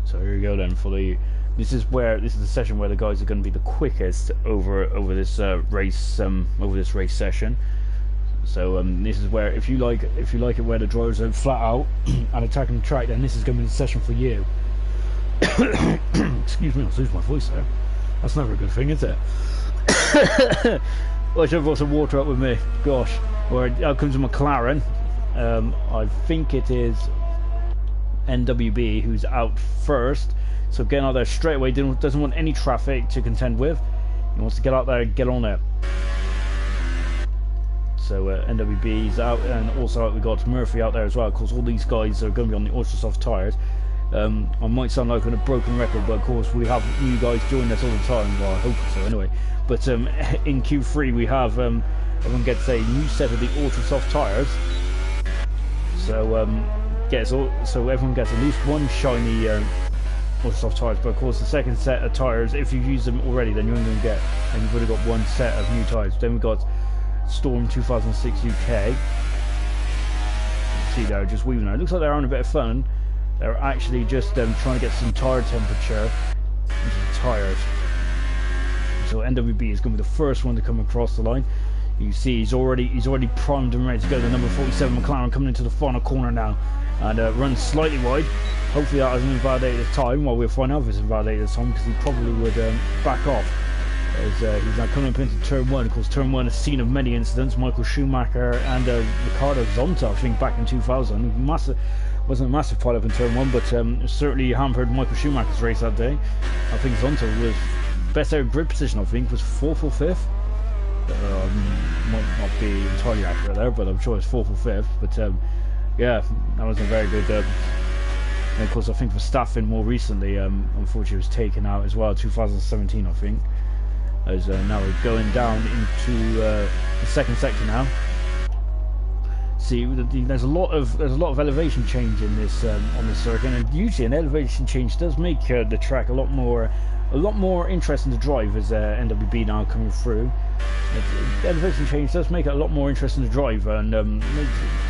So here we go then for the. This is the session where the guys are going to be the quickest over this race session. So this is where if you like it where the drivers are flat out and attacking the track, then this is going to be the session for you. Excuse me, I'll lose my voice there. That's never a good thing, is it? Well, I should have brought some water up with me. Gosh. Or out comes a McLaren. I think it is NWB who's out first. So getting out there straight away, doesn't want any traffic to contend with. He wants to get out there and get on it. So NWB's out, and also we got Murphy out there as well. Of course, all these guys are going to be on the ultra soft tyres. I might sound like a broken record, but of course we have new guys joining us all the time. Well, I hope so anyway. But in Q3 we have everyone gets a new set of the ultra soft tyres. So everyone gets at least one shiny ultra soft tyres. But of course the second set of tyres, if you've used them already, then you're only going to get, and you've already got one set of new tyres. Then we've got Storm 2006 UK. See, they're just weaving there. It looks like they're on a bit of fun. They're actually just trying to get some tire temperature into the tyres. So NWB is going to be the first one to come across the line. You see he's already primed and ready to go. The number 47 McLaren coming into the final corner now, and runs slightly wide. Hopefully that hasn't invalidated his time. Well, we'll find out if it's invalidated his time, because he probably would back off. As he's now coming up into turn 1. Of course, turn 1 is scene of many incidents. Michael Schumacher and Ricardo Zonta, I think, back in 2000. Wasn't a massive pile-up in turn 1, but certainly hampered Michael Schumacher's race that day. I think Zonta was best out of grid position, I think, was 4th or 5th. Might not be entirely accurate there, but I'm sure it's 4th or 5th. But yeah, that wasn't very good. And of course, I think Verstappen more recently, unfortunately, was taken out as well, 2017, I think. As now we're going down into the second sector now. See, there's a lot of elevation change in this on this circuit, and usually an elevation change does make the track a lot more interesting to drive. As NWB now coming through, the elevation change does make it a lot more interesting to drive, and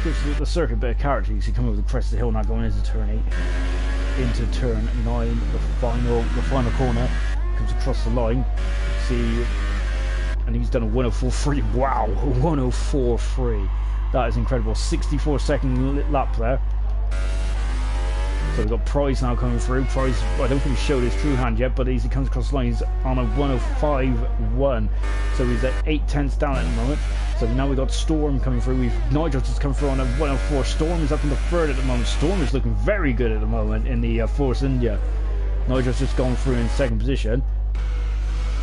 gives the circuit a bit of character. You see, coming over the crest of the hill now, going into turn 8, into turn 9, the final corner, comes across the line. See, and he's done a 104.3. Wow, 104.3. That is incredible. 64-second lap there. So we've got Price now coming through. Price, I don't think he showed his true hand yet, but as he comes across the line, he's on a 105.1. So he's at 8/10 down at the moment. So now we've got Storm coming through. Nigel just come through on a 104. Storm is up in the third at the moment. Storm is looking very good at the moment in the Force India. Nigel's just gone through in second position.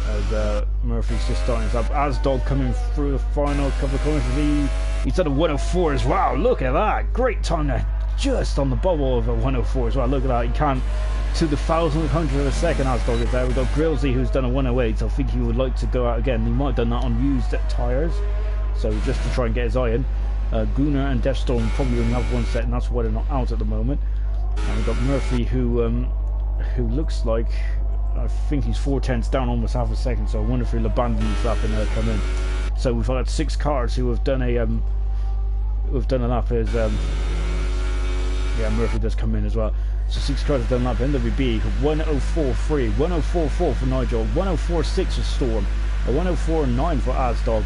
As Murphy's just starting us up. Asdog coming through the final couple of corners. He's done a 104 as well. Look at that. Great time there. Just on the bubble of a 104 as well. Look at that. He can't, to the 1,000th hundredth of a second, Asdog is there. We've got Grillsy, who's done a 108. So I think he would like to go out again. He might have done that on used tyres. So just to try and get his eye in. Gunnar and Deathstorm probably only have one set, and that's why they're not out at the moment. And we've got Murphy, who looks like, I think he's 4/10 down, almost half a second. So I wonder if he'll abandon his lap and come in. So we've had 6 cars who have done a lap. As yeah, Murphy does come in as well. So 6 cars have done a lap. NWB 104.3, 104.4 for Nigel, 104.6 for Storm, a 104.9 for Asdog,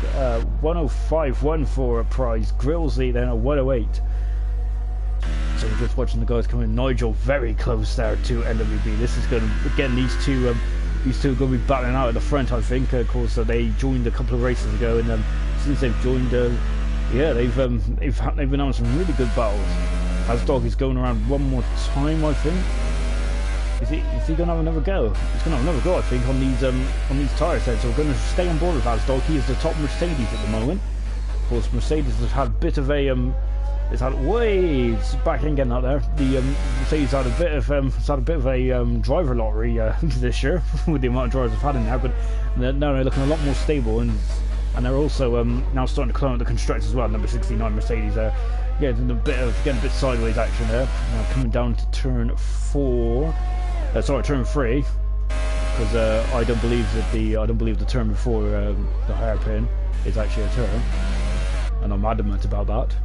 105.1 for Prize, Grillsy, then a 108. So we're just watching the guys come in. Nigel very close there to NWB. This is going to, again, these two are going to be battling out at the front, I think. Of course, they joined a couple of races ago, and since they've joined, yeah, they've been on some really good battles. Asdog is going around one more time, I think. Is he going to have another go? He's going to have another go, I think, on these tyre sets. So we're going to stay on board with Asdog. He is the top Mercedes at the moment. Of course, Mercedes has had a bit of a it's had way back in getting out there. The Mercedes had a bit of a driver lottery this year with the amount of drivers they've had in there, but now they're looking a lot more stable, and they're also now starting to climb up the constructors as well. Number 69 Mercedes there, getting a bit sideways action there. Now coming down to turn 4, turn 3, because I don't believe the turn before the hairpin is actually a turn. And I'm adamant about that.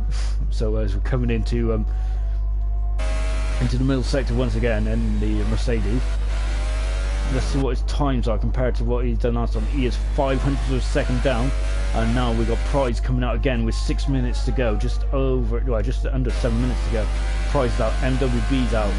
So as we're coming into the middle sector once again in the Mercedes, let's see what his times are compared to what he's done last time. He is 500th of a second down, and now we've got Prize coming out again with 6 minutes to go, just under 7 minutes to go. Prize is out, MWB's out.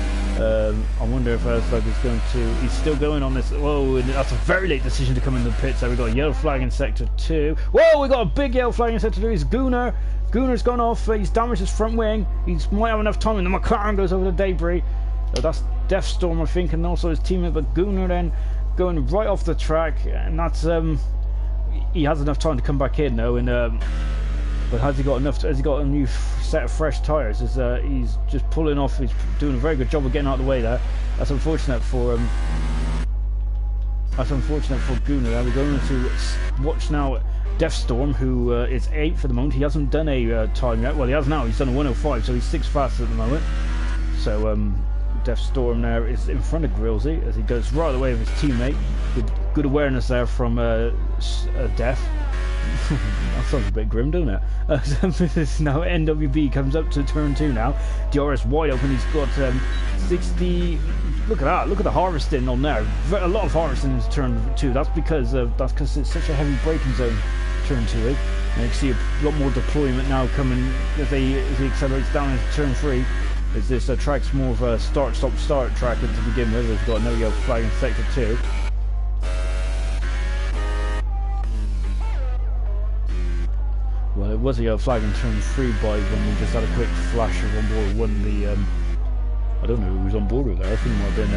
I wonder if Earthslug is going to. He's still going on this. Whoa, that's a very late decision to come into the pits. So we've got a yellow flag in sector 2. Whoa, we got a big yellow flag in sector 2. It's Gunnar. Gunnar's gone off. He's damaged his front wing. He might have enough time, and the McLaren goes over the debris. So that's Deathstorm, I think, and also his teammate. But Gunnar then going right off the track, and that's he has enough time to come back in though, and But has he got enough? Has he got a new set of fresh tyres? He's just pulling off. He's doing a very good job of getting out of the way there. That's unfortunate for Gunnar. Now we're going to watch now Deathstorm, who is 8th for the moment. He hasn't done a time yet. Well, he has now. He's done a 1:05, so he's 6th fastest at the moment. So Deathstorm there is in front of Grillsy as he goes right away with his teammate. Good awareness there from Death. That sounds a bit grim, doesn't it? Now NWB comes up to turn 2 now. DRS wide open. He's got 60. Look at that. Look at the harvesting on there. A lot of harvesting in turn 2. That's because it's such a heavy braking zone. Turn 2 is. And you can see a lot more deployment now coming as he accelerates down into turn 3. As this track's more of a start track to begin with. We've got no yellow flag in sector 2. Well, it was a yellow flag in turn 3 by when we just had a quick flash of on board one of the I don't know who was on board with there. I think it might have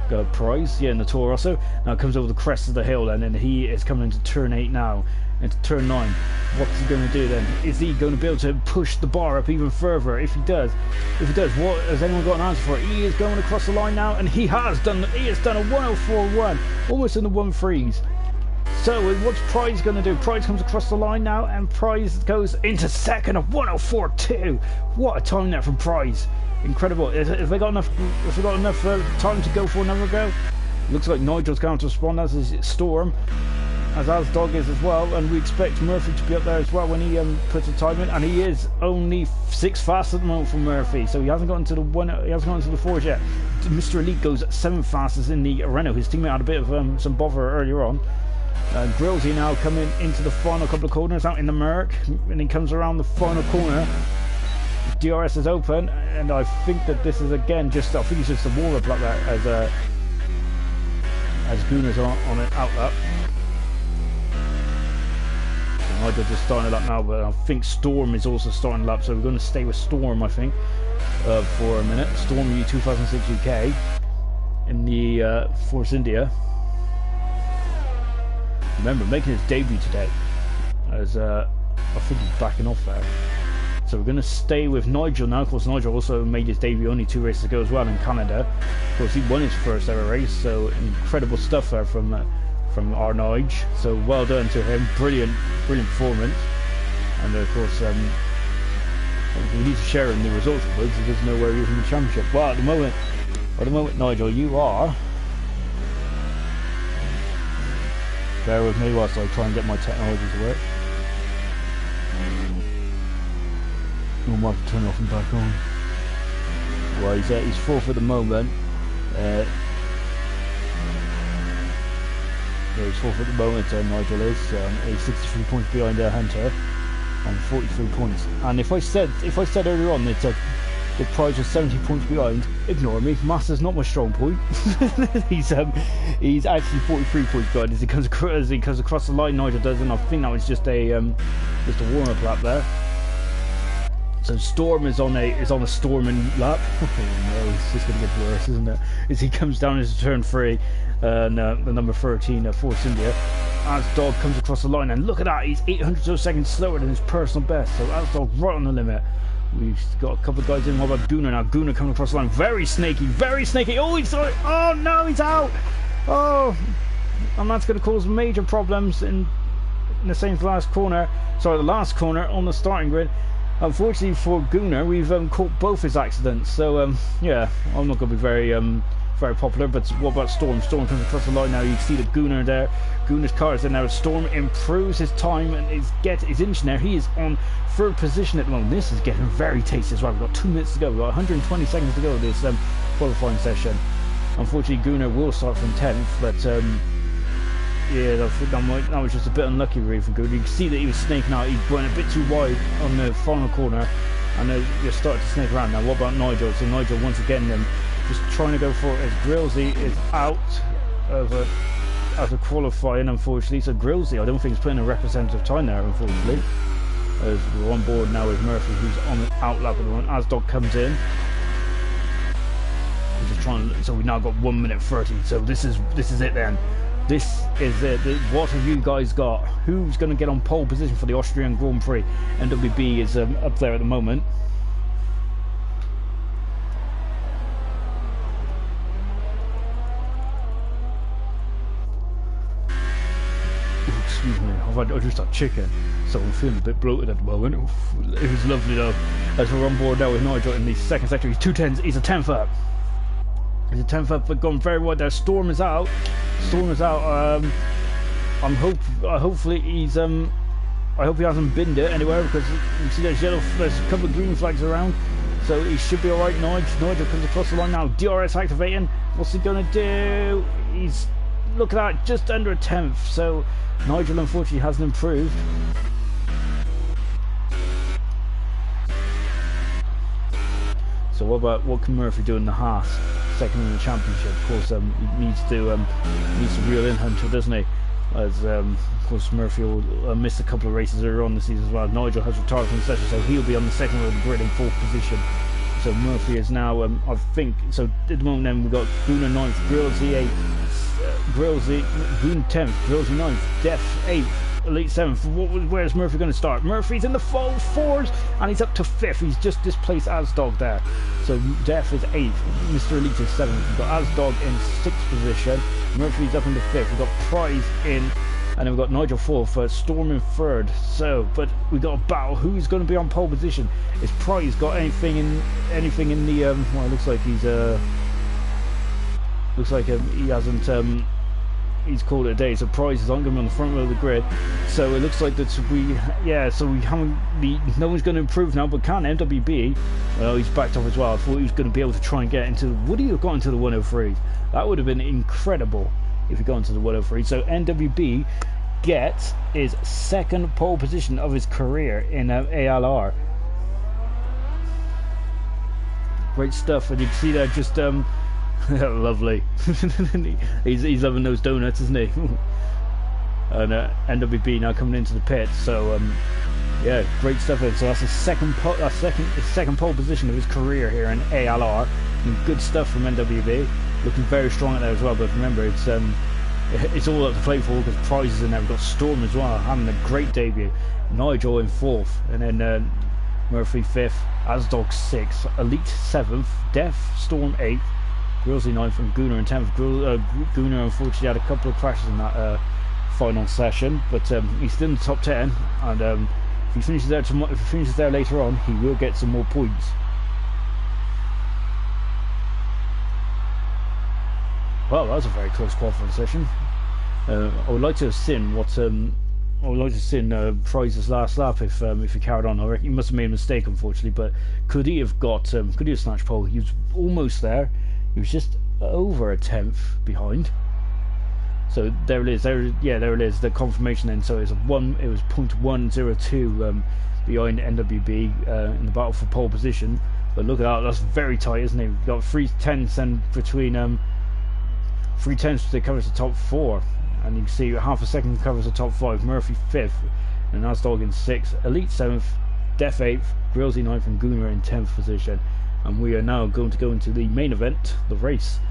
been Prize, yeah, in the Toro Rosso. Now it comes over the crest of the hill then, and he is coming into turn 8 now, into turn 9. What's he going to do then? Is he going to be able to push the bar up even further? If he does, what has anyone got an answer for it? He is going across the line now, and he has done a 1:04.1, almost in the 1:3s. So what's Prize going to do? Prize comes across the line now, and Prize goes into second of 1:04.2. What a time there from Prize! Incredible. Have they got enough? Time to go for another go? Looks like Nigel's going to respond, as is Storm, as Dog is as well, and we expect Murphy to be up there as well when he puts a time in, and he is only 6th fast at the moment for Murphy, so he hasn't gotten to the fours yet. Mr. Elite goes 7th fastest in the Renault. His teammate had a bit of some bother earlier on. Grillsy now coming into the final couple of corners out in the Merc, and he comes around the final corner. DRS is open, and I think that this is again I think it's just a warm up like that as Gunnar's on an outlap. Nigel just starting it up now, but I think Storm is also starting it up, so we're going to stay with Storm, I think, for a minute. Storm U 2006 UK in the Force India. Remember, making his debut today, as I think he's backing off there. So we're going to stay with Nigel now. Of course, Nigel also made his debut only 2 races ago as well in Canada. Of course, he won his first ever race, so incredible stuff there from our Nige. So well done to him, brilliant performance. And of course, we need to share in the results of it, so he doesn't know where he is in the championship. Well, at the moment, Nigel, you are. Bear with me whilst I try and get my technology to work. I might have to turn it off and back on. Well, he's 4th at the moment. He's 4th at the moment, Nigel is. He's 63 points behind Hunter on 43 points. And if I said earlier on that the Prize was 70 points behind, ignore me. Master's not my strong point. he's actually 43 points behind as he comes across the line. Nigel does, and I think that was just a warm-up lap there. So Storm is on a storming lap. Oh no, it's just going to get worse, isn't it? As he comes down into turn 3, the number 13 Force India. As Dog comes across the line, and look at that, he's 800 seconds slower than his personal best. So As Dog right on the limit. We've got a couple of guys in. What about Gunnar now? Gunnar coming across the line, very snaky, very snaky. Oh, oh no, he's out. Oh, and that's going to cause major problems in the same last corner. Sorry, the last corner on the starting grid. Unfortunately for Gunnar, we've caught both his accidents. So yeah, I'm not going to be very popular. But what about Storm? Storm comes across the line now. You can see the Gunnar there. Gunnar's car is in now. Storm improves his time and is inching there. He is on 3rd position at the moment. This is getting very tasty as well. We've got 2 minutes to go. We've got 120 seconds to go this qualifying session. Unfortunately, Gunnar will start from 10th, but yeah, that was just a bit unlucky really for Gunnar. You can see that he was snaking out. He went a bit too wide on the final corner, and you're starting to snake around now. What about Nigel? So Nigel once again just trying to go for it as Grillsy is out of qualifying, unfortunately. So Grillsy, I don't think he's putting a representative time there, unfortunately. As we're on board now with Murphy, who's on an outlap at the moment. As Dog comes in. We're just trying. So we've now got 1 minute 30. So this is it then. This is it. What have you guys got? Who's going to get on pole position for the Austrian Grand Prix? NWB is up there at the moment. Excuse me, I just had chicken, so I'm feeling a bit bloated at the moment. It was lovely though. As we're on board now with Nigel in the second sector, he's 210s, he's a 10th up. He's a 10th up, but gone very wide there. Storm is out. Storm is out. Hopefully he's I hope he hasn't binned it anywhere, because you see there's a couple of green flags around, so he should be alright. Nigel comes across the line now. DRS activating. What's he gonna do? He's, look at that, just under a 10th. So Nigel unfortunately hasn't improved. So what can Murphy do in the Haas? Second in the championship. Of course, he needs to reel in Hunter, doesn't he? As of course Murphy will miss a couple of races earlier on the season as well. Nigel has retired from the session, so he'll be on the second of the grid in 4th position. So Murphy is now, I think, so at the moment then we've got Gunnar 9th, Grillsy 8th, Gunnar 10th, Grillsy 9th, Def 8th, Elite 7th. Where's Murphy going to start? Murphy's in the 4s, and he's up to 5th. He's just displaced Asdog there. So Def is 8th, Mr. Elite is 7th. We've got Asdog in 6th position, Murphy's up into 5th. We've got Prize in, and then we've got Nigel 4th, Storm in 3rd. So, but we've got a battle. Who's going to be on pole position? Is Prize got anything in the well, it looks like he's he hasn't he's called it a day. So Prize is on going to be on the front row of the grid. So it looks like that no one's going to improve now, but can MWB? Well, he's backed off as well. I thought he was going to be able to try and get into, would he have got into the 103? That would have been incredible if he got into the 103. So NWB gets his 2nd pole position of his career in ALR. Great stuff, and you can see there just lovely. he's loving those donuts, isn't he? And NWB now coming into the pit. So yeah, great stuff. So that's his second pole position of his career here in ALR. And good stuff from NWB. Looking very strong at there as well. But remember, it's all up to play for because Prize is in there. We've got Storm as well, having a great debut. Nigel in 4th, and then Murphy 5th, Asdog 6th, Elite 7th, Def, Storm 8th, Grillsy 9th, and Gunnar in 10th. Gunnar unfortunately had a couple of crashes in that final session, but he's still in the top 10, and if he finishes there later on, he will get some more points. Well, that was a very close qualifying session. I would like to have seen Prize's last lap if he carried on. I reckon he must have made a mistake, unfortunately. But could he have snatched pole? He was almost there. He was just over a 10th behind. So there it is. There it is. The confirmation then. So it was 0.102 behind NWB in the battle for pole position. But look at that. That's very tight, isn't it? We've got 3/10 and between 3/10 that covers the top 4. And you can see half a second covers the top 5. Murphy 5th, and Asdog in 6th, Elite 7th, Def 8th, Grillsy 9th, and Gunnar in 10th position. And we are now going to go into the main event, the race.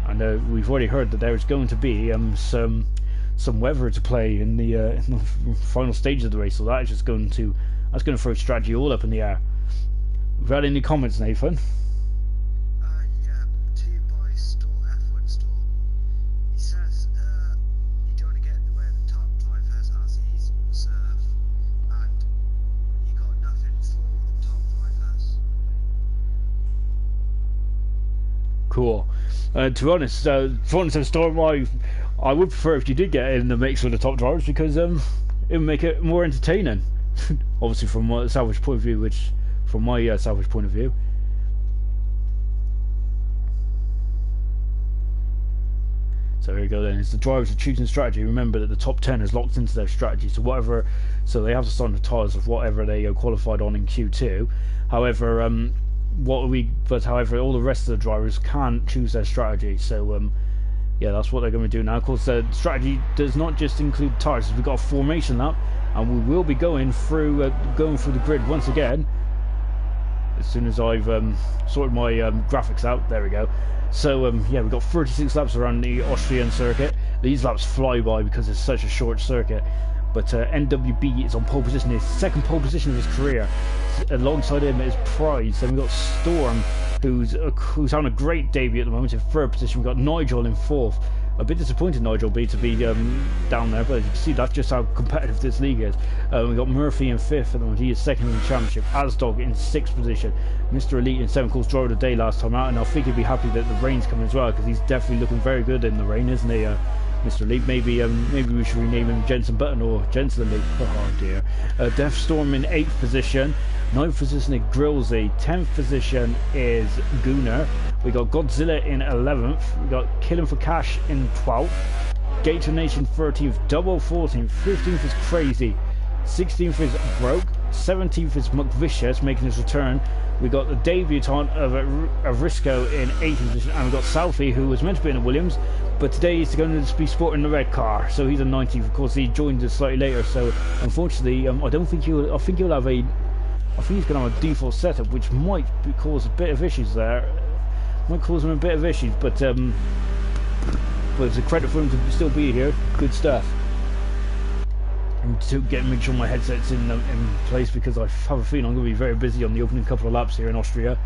And we've already heard that there is going to be some weather to play in the final stage of the race. So that is just going to throw strategy all up in the air. Have you had any comments, Nathan? Cool. To be honest, Storm, I would prefer if you did get in the mix with the top drivers, because it would make it more entertaining. Obviously, from a salvage point of view, from my salvage point of view. So here we go then. It's the drivers are choosing strategy. Remember that the top 10 is locked into their strategy. So they have to start on the tyres of whatever they qualified on in Q2. However, however, all the rest of the drivers can choose their strategy. So yeah, that's what they're going to do now. Of course, the strategy does not just include tyres. We've got a formation lap, and we will be going through the grid once again as soon as I've sorted my graphics out. There we go. So yeah, we've got 36 laps around the Austrian circuit. These laps fly by because it's such a short circuit. But NWB is on pole position, his second pole position of his career. Alongside him is Prize. Then we've got Storm, who's having a great debut at the moment in third position. We've got Nigel in fourth. A bit disappointed Nigel B to be down there, but you can see that's just how competitive this league is. We've got Murphy in fifth at the moment. He is second in the championship. Asdog in sixth position. Mr. Elite in seventh, course, driver of the day last time out, and I think he'd be happy that the rain's coming as well, because he's definitely looking very good in the rain, isn't he? Mr. Elite, maybe we should rename him Jensen Button or Jensen Elite. Oh dear. Death Storm in 8th position. 9th position is Grillsy. 10th position is Gooner. We got Godzilla in 11th. We got Killing for Cash in 12th. Gator Nation 13th. Double 14th. 15th is Crazy. 16th is Broke. 17th is McVicious making his return. We got the debutant of Risco in 18th position, and we got Southie, who was meant to be in a Williams, but today he's going to be sporting the red car, so he's a 19th. Of course, he joined us slightly later, so unfortunately, I don't think he'll. I think he'll have a. I think he's going to have a default setup, which might cause a bit of issues there. Might cause him a bit of issues, but it's a credit for him to still be here. Good stuff. And to make sure my headset's in place, because I have a feeling I'm going to be very busy on the opening couple of laps here in Austria.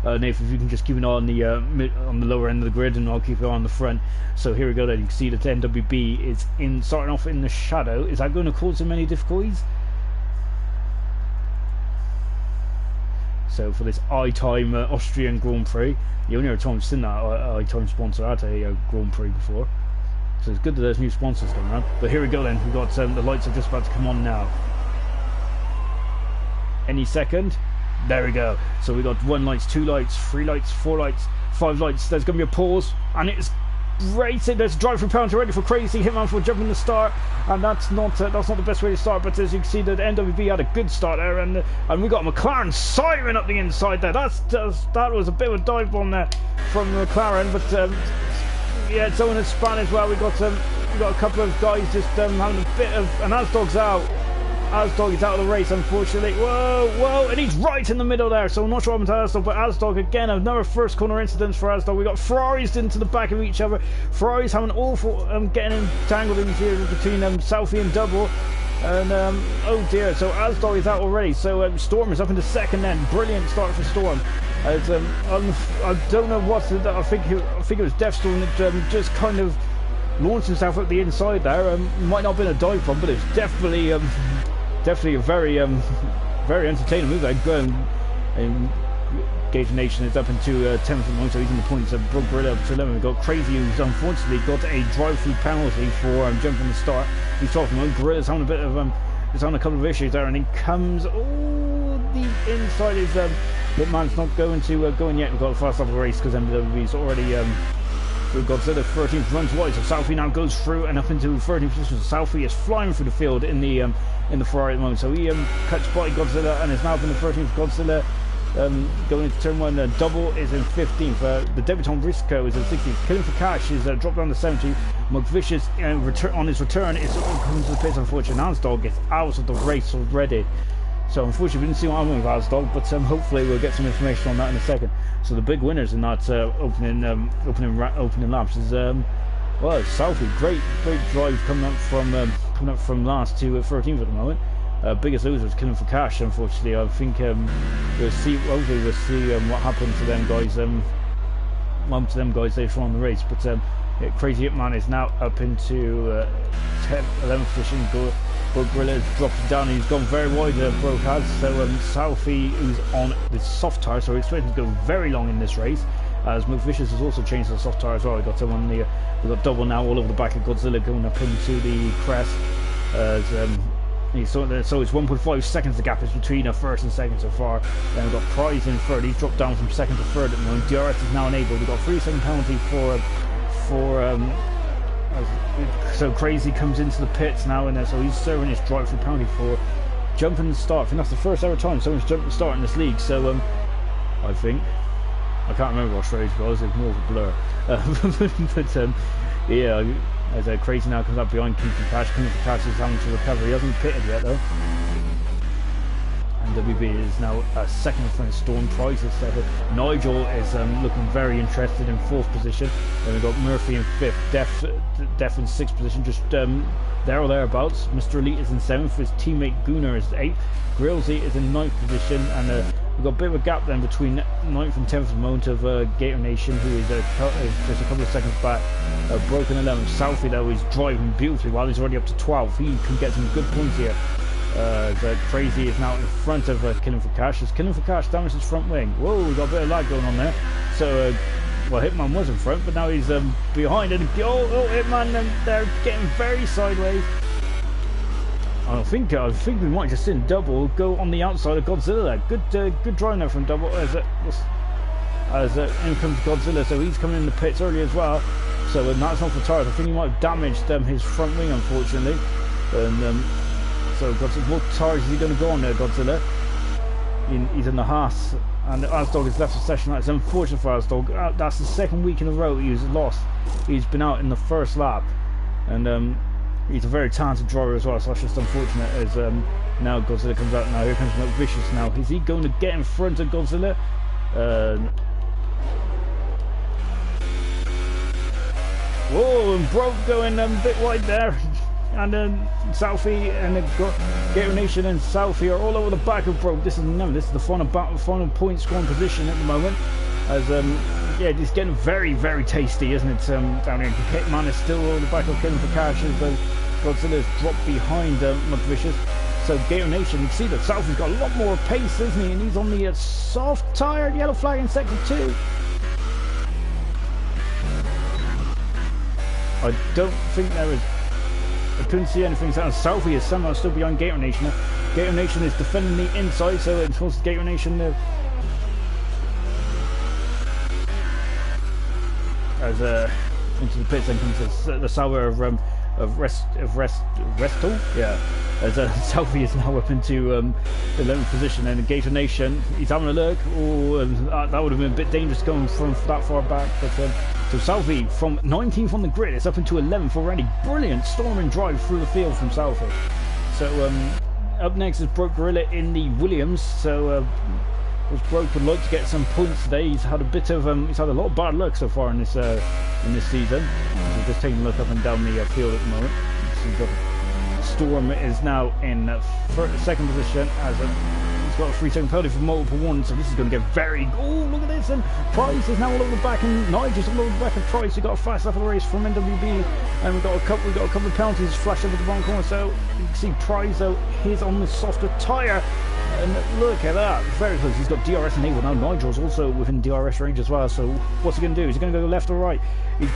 Nathan, if you can just keep an eye on the lower end of the grid, and I'll keep an eye on the front. So here we go then. You can see that NWB is starting off in the shadow. Is that going to cause him any difficulties? So for this iTime Austrian Grand Prix, the only other time I've seen that iTime sponsor at a Grand Prix before. So it's good that there's new sponsors coming around. But here we go then. We've got the lights are just about to come on now. Any second. There we go. So we got 1 light, 2 lights, 3 lights, 4 lights, 5 lights. There's going to be a pause, and it's racing. There's a drive-through penalty ready for Crazy. Hitman for jumping the start, and that's not the best way to start. But as you can see, that NWB had a good start there, and we got McLaren siren up the inside there. That was a bit of a dive bomb there from McLaren, but yeah, it's on a span as well. We got a couple of guys just having a bit of, and Asdog's out. Asdog is out of the race, unfortunately. Whoa, and he's right in the middle there, so I'm not sure what happened to Asdog, but Asdog, again, another first corner incident for Asdog. We got Ferraris into the back of each other. Ferraris having awful, getting entangled in here between Southie and Double. And, oh dear, so Asdog is out already, so Storm is up into second then. Brilliant start for Storm. As, I don't know what, I think it was Death Storm that just kind of launched himself up the inside there. Might not have been a dive bomb, but it's definitely a very entertaining move there. Gator Nation is up into 10th at the moment, so he's in the points. Broke Gorilla up to 11. We've got Crazy, who's unfortunately got a drive-through penalty for jumping the start. He's talking about Gorilla's having a bit of he's having a couple of issues there, and he comes. Oh, the inside is Hitman's not going to going yet. We've got the first off the race because MWB's already we've got Godzilla 13th runs wide, so Southie now goes through and up into 13th position. So Southie is flying through the field in the Ferrari at the moment. So he cuts by Godzilla and is now up in the 13th. Godzilla going into turn 1. Double is in 15th. The debutant Risco is in 16th. Killing for Cash is dropped down to 70th. McVicious on his return is coming to the pits. Unfortunately, Asdog is out of the race already. So unfortunately, we didn't see what happened with Asdog, but hopefully we'll get some information on that in a second. So the big winners in that opening laps is well, Southie, great drive coming up from last to 13th at the moment. Biggest loser was Killing for Cash. Unfortunately, I think we'll see what happened to them guys later on in the race. But yeah, Crazy Hitman is now up into 11th position. Gorilla has dropped it down. He's gone very wide. Broke has. So Southie, who's on the soft tyre, so we're expecting to go very long in this race. As McVicious has also changed the soft tyre as well. We've got someone we've got Double now all over the back of Godzilla going up into the crest. So it's 1.5 seconds the gap is between first and second so far. Then we've got Prize in third. He's dropped down from second to third at the moment. DRS is now enabled. We've got 3-second penalty for so Crazy comes into the pits now, and so he's serving his drive-through penalty for jumping the start. I think that's the first ever time someone's jumped the start in this league. So I think I can't remember Australia because it's more of a blur. But yeah, as Crazy now comes up behind Killing for Cash. Killing for Cash is having to recover. He hasn't pitted yet though. And WB is now second from Storm. Price is seventh. Nigel is looking very interested in fourth position. Then we've got Murphy in fifth. Def in sixth position, just there or thereabouts. Mr. Elite is in seventh. His teammate Gunnar is eighth. Grillsy is in ninth position, and we've got a bit of a gap then between ninth and 10th at the moment of Gator Nation, who is just a couple of seconds back. Broken 11th. Southie though is driving beautifully while he's already up to 12th. He can get some good points here. Crazy is now in front of Killing for Cash. As Killing for Cash damages his front wing. Whoa, we've got a bit of lag going on there. So, well, Hitman was in front, but now he's behind. And Hitman, they're getting very sideways. I think we might just see Double go on the outside of Godzilla there. Good drive now from Double as in comes Godzilla. So he's coming in the pits early as well. So that's not for tires. I think he might have damaged his front wing, unfortunately. And so Godzilla, what tires is he going to go on there, Godzilla? He's in the Haas, and Asdog has left the session. That's unfortunate for Asdog. That's the second week in a row he's lost. He's been out in the first lap, and he's a very talented driver as well, so that's just unfortunate as now Godzilla comes out. Now here comes Vicious now. Is he going to get in front of Godzilla? Whoa, and Broke going a bit wide there. And Southie and Gator Nation and Southie are all over the back of Broke. This is the final point scoring position at the moment. As yeah, it's getting very, very tasty, isn't it? Down here, Hitman is still all the back of Killing for Cash as Godzilla's dropped behind Vicious. So Gator Nation, you see that Southie's got a lot more pace, isn't he? And he's on the soft tired yellow flag in sector 2. I don't think there is. I couldn't see anything. Southie is somehow still behind Gator Nation. Gator Nation is defending the inside, so it's supposed to Gator Nation as into the pits and comes the Sauer of Restal. Yeah, as Southie is now up into 11th position, and Gator Nation, he's having a look. Oh, that would have been a bit dangerous going from that far back, but so Southie from 19th on the grid is up into 11th already. Brilliant storming drive through the field from Southie. So up next is Broke Gorilla in the Williams. So Broke would like to get some points today. He's had a bit of he's had a lot of bad luck so far in this season. So just taking a look up and down the field at the moment. Storm is now in second position as he's got a 3-second penalty for multiple ones, so this is going to get very. Oh, look at this! And Price is now all over the back, and Nigel's all over the back of Price. We got a fast lap of the race from NWB, and we got a couple of penalties flash over the bottom corner. So you can see Price though, he's on the softer tyre, and look at that, very close. He's got DRS enabled now. Nigel's also within DRS range as well. So what's he going to do? Is he going to go left or right? He's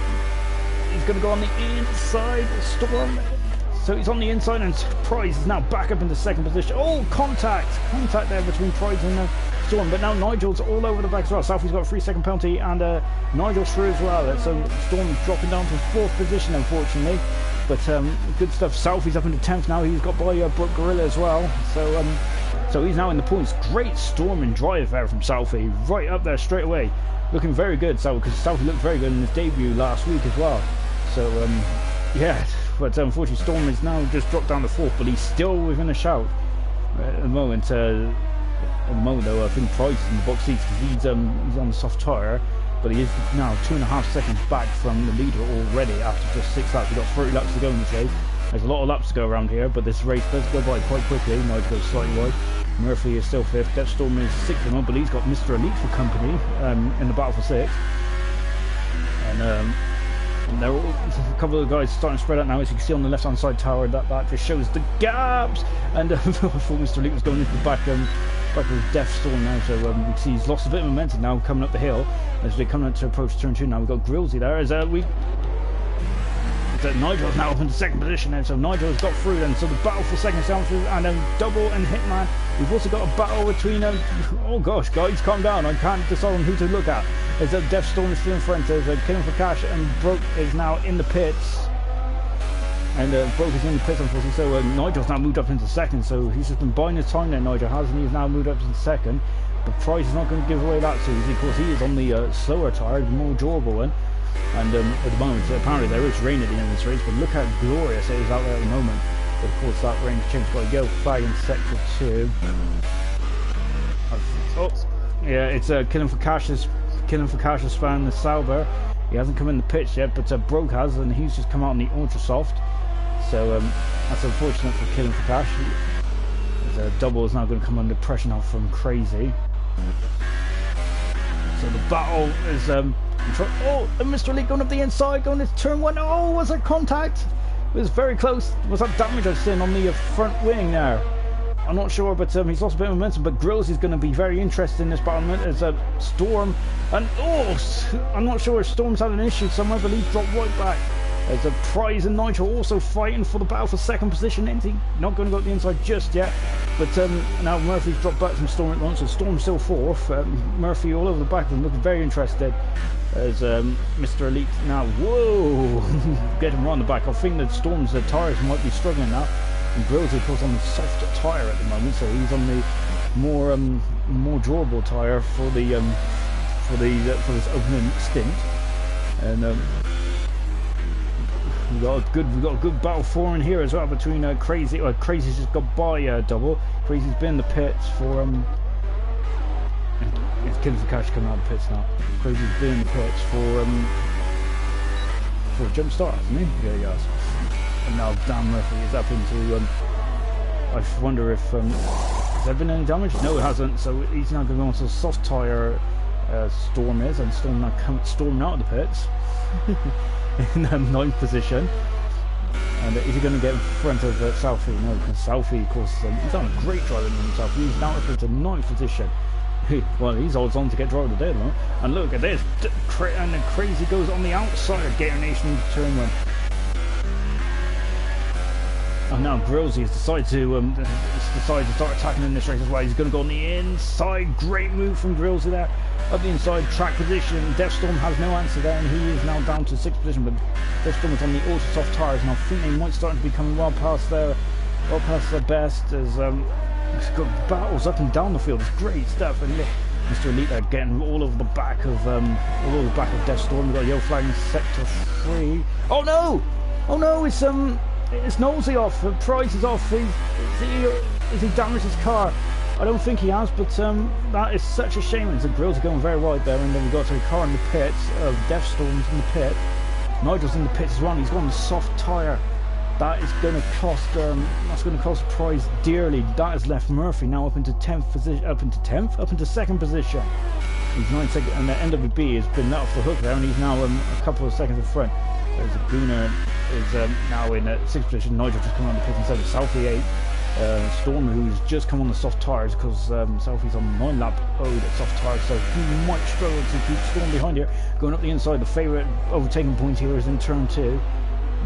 going to go on the inside. Storm. So he's on the inside, and Price is now back up into second position. Oh, contact there between Price and Storm. But now Nigel's all over the back as well. Southie's got a 3-second penalty, and Nigel's through as well. So Storm's dropping down to fourth position, unfortunately. But good stuff. Southie's up into 10th now. He's got by Broke Gorilla as well. So he's now in the points. Great storming drive there from Southie, right up there straight away. Looking very good, because Southie looked very good in his debut last week as well. So yeah. But unfortunately Storm is now just dropped down to fourth, but he's still within a shout at the moment. Though, I think Price in the box seats because he's on the soft tyre, but he is now 2.5 seconds back from the leader already after just 6 laps. We've got 30 laps to go in this race. There's a lot of laps to go around here, but this race does go by quite quickly. Nigel goes slightly wide. Murphy is still 5th. Deathstorm is 6th at the moment, but he's got Mr. Elite for company in the battle for 6th. And there are a couple of guys starting to spread out now, as you can see on the left-hand side tower. That just shows the gaps. And I thought Mr. Elite was going into the back of Deathstorm now. So we can see he's lost a bit of momentum now coming up the hill as they come up to approach turn 2. Now we've got Grillsy there as Nigel's now up in second position then, so Nigel's got through then. So the battle for second sound through, and then Double and Hitman. We've also got a battle between oh gosh, guys, calm down. I can't decide on who to look at. As Deathstorm is still in front, there's Killing for Cash, and Broke is now in the pits. And Broke is in the pits, unfortunately. So Nigel's now moved up into second, so he's just been buying his time there, Nigel has, and he's now moved up into second. But Price is not going to give away that so easily. Of course, he is on the slower tyre, the more durable one. And at the moment, apparently there is rain at the end of this race, but look how glorious it is out there at the moment. But of course, that rain change got to go. Flag in sector 2. Oh, yeah, it's Killing for Cash's fan, the Sauber. He hasn't come in the pitch yet, but Broke has, and he's just come out on the Ultra Soft. So that's unfortunate for Killing for Cash. Double is now going to come under pressure now from Crazy. So the battle is and Mr. Elite going up the inside, going to turn one. Oh, was there contact? It was very close. Was that damage I've seen on the front wing there? I'm not sure, but he's lost a bit of momentum. But Grills is going to be very interested in this battle. As Storm, and I'm not sure if Storm's had an issue somewhere, but he's dropped right back. There's a Prize and Nigel also fighting for the battle for second position. Is he not going to go up the inside just yet? But now Murphy's dropped back from Storm at once, so Storm's still fourth. Murphy all over the back of him, looking very interested. As Mr. Elite now, whoa, getting right on the back. I think that Storm's tyres might be struggling now. And Grills, of course, on the soft tyre at the moment, so he's on the more durable tyre for the for this opening stint. And we've got a good battle four in here as well between Crazy. Crazy's just got by Double. Crazy's been in the pits for it's Killing for Cash coming out of the pits now. Crazy's been in the pits for a jump start, hasn't he? Yeah, he has. And now Dan Murphy is up into I wonder if has there been any damage? No, it hasn't. So he's now going on to the soft tyre. Storm is, and Storm now storming out of the pits in 9th position. And is he going to get in front of Southie? No, because Southie, of course, he's done a great drive in himself. He's now up into 9th position. Well, he's odds on to get driver of the day, though. And look at this, and then Crazy goes on the outside of Gator Nation turn one. And now Grillsy has decided to start attacking in this race as well. He's going to go on the inside. Great move from Grillsy there. Up the inside, track position. Deathstorm has no answer there, and he is now down to 6th position. But Deathstorm is on the ultra soft tyres, and I think they might start to be coming well past their best. As it's got battles up and down the field. It's great stuff. And Mr. Elite there getting all over the back of Deathstorm. We've got Yellow Flag in sector 3. Oh no! Oh no! It's Nosey off. Price is off. Has he damaged his car? I don't think he has, but that is such a shame. The Grills are going very wide there, and then we've got a car in the pits. Deathstorm's in the pit. Nigel's in the pits as well. He's got on the soft tyre. That is going to cost. That's going to cost Price dearly. That has left Murphy now up into 10th position. Up into 2nd position. He's 9 seconds, and the NWB has been let off the hook there, and he's now a couple of seconds in front. There's a Gooner is now in 6th position. Nigel just come on the pit instead of Southie 8. Storm, who's just come on the soft tyres because Southie's on 9-lap owed at soft tyres, so he might struggle to keep Storm behind here. Going up the inside, the favourite overtaking point here is in turn 2.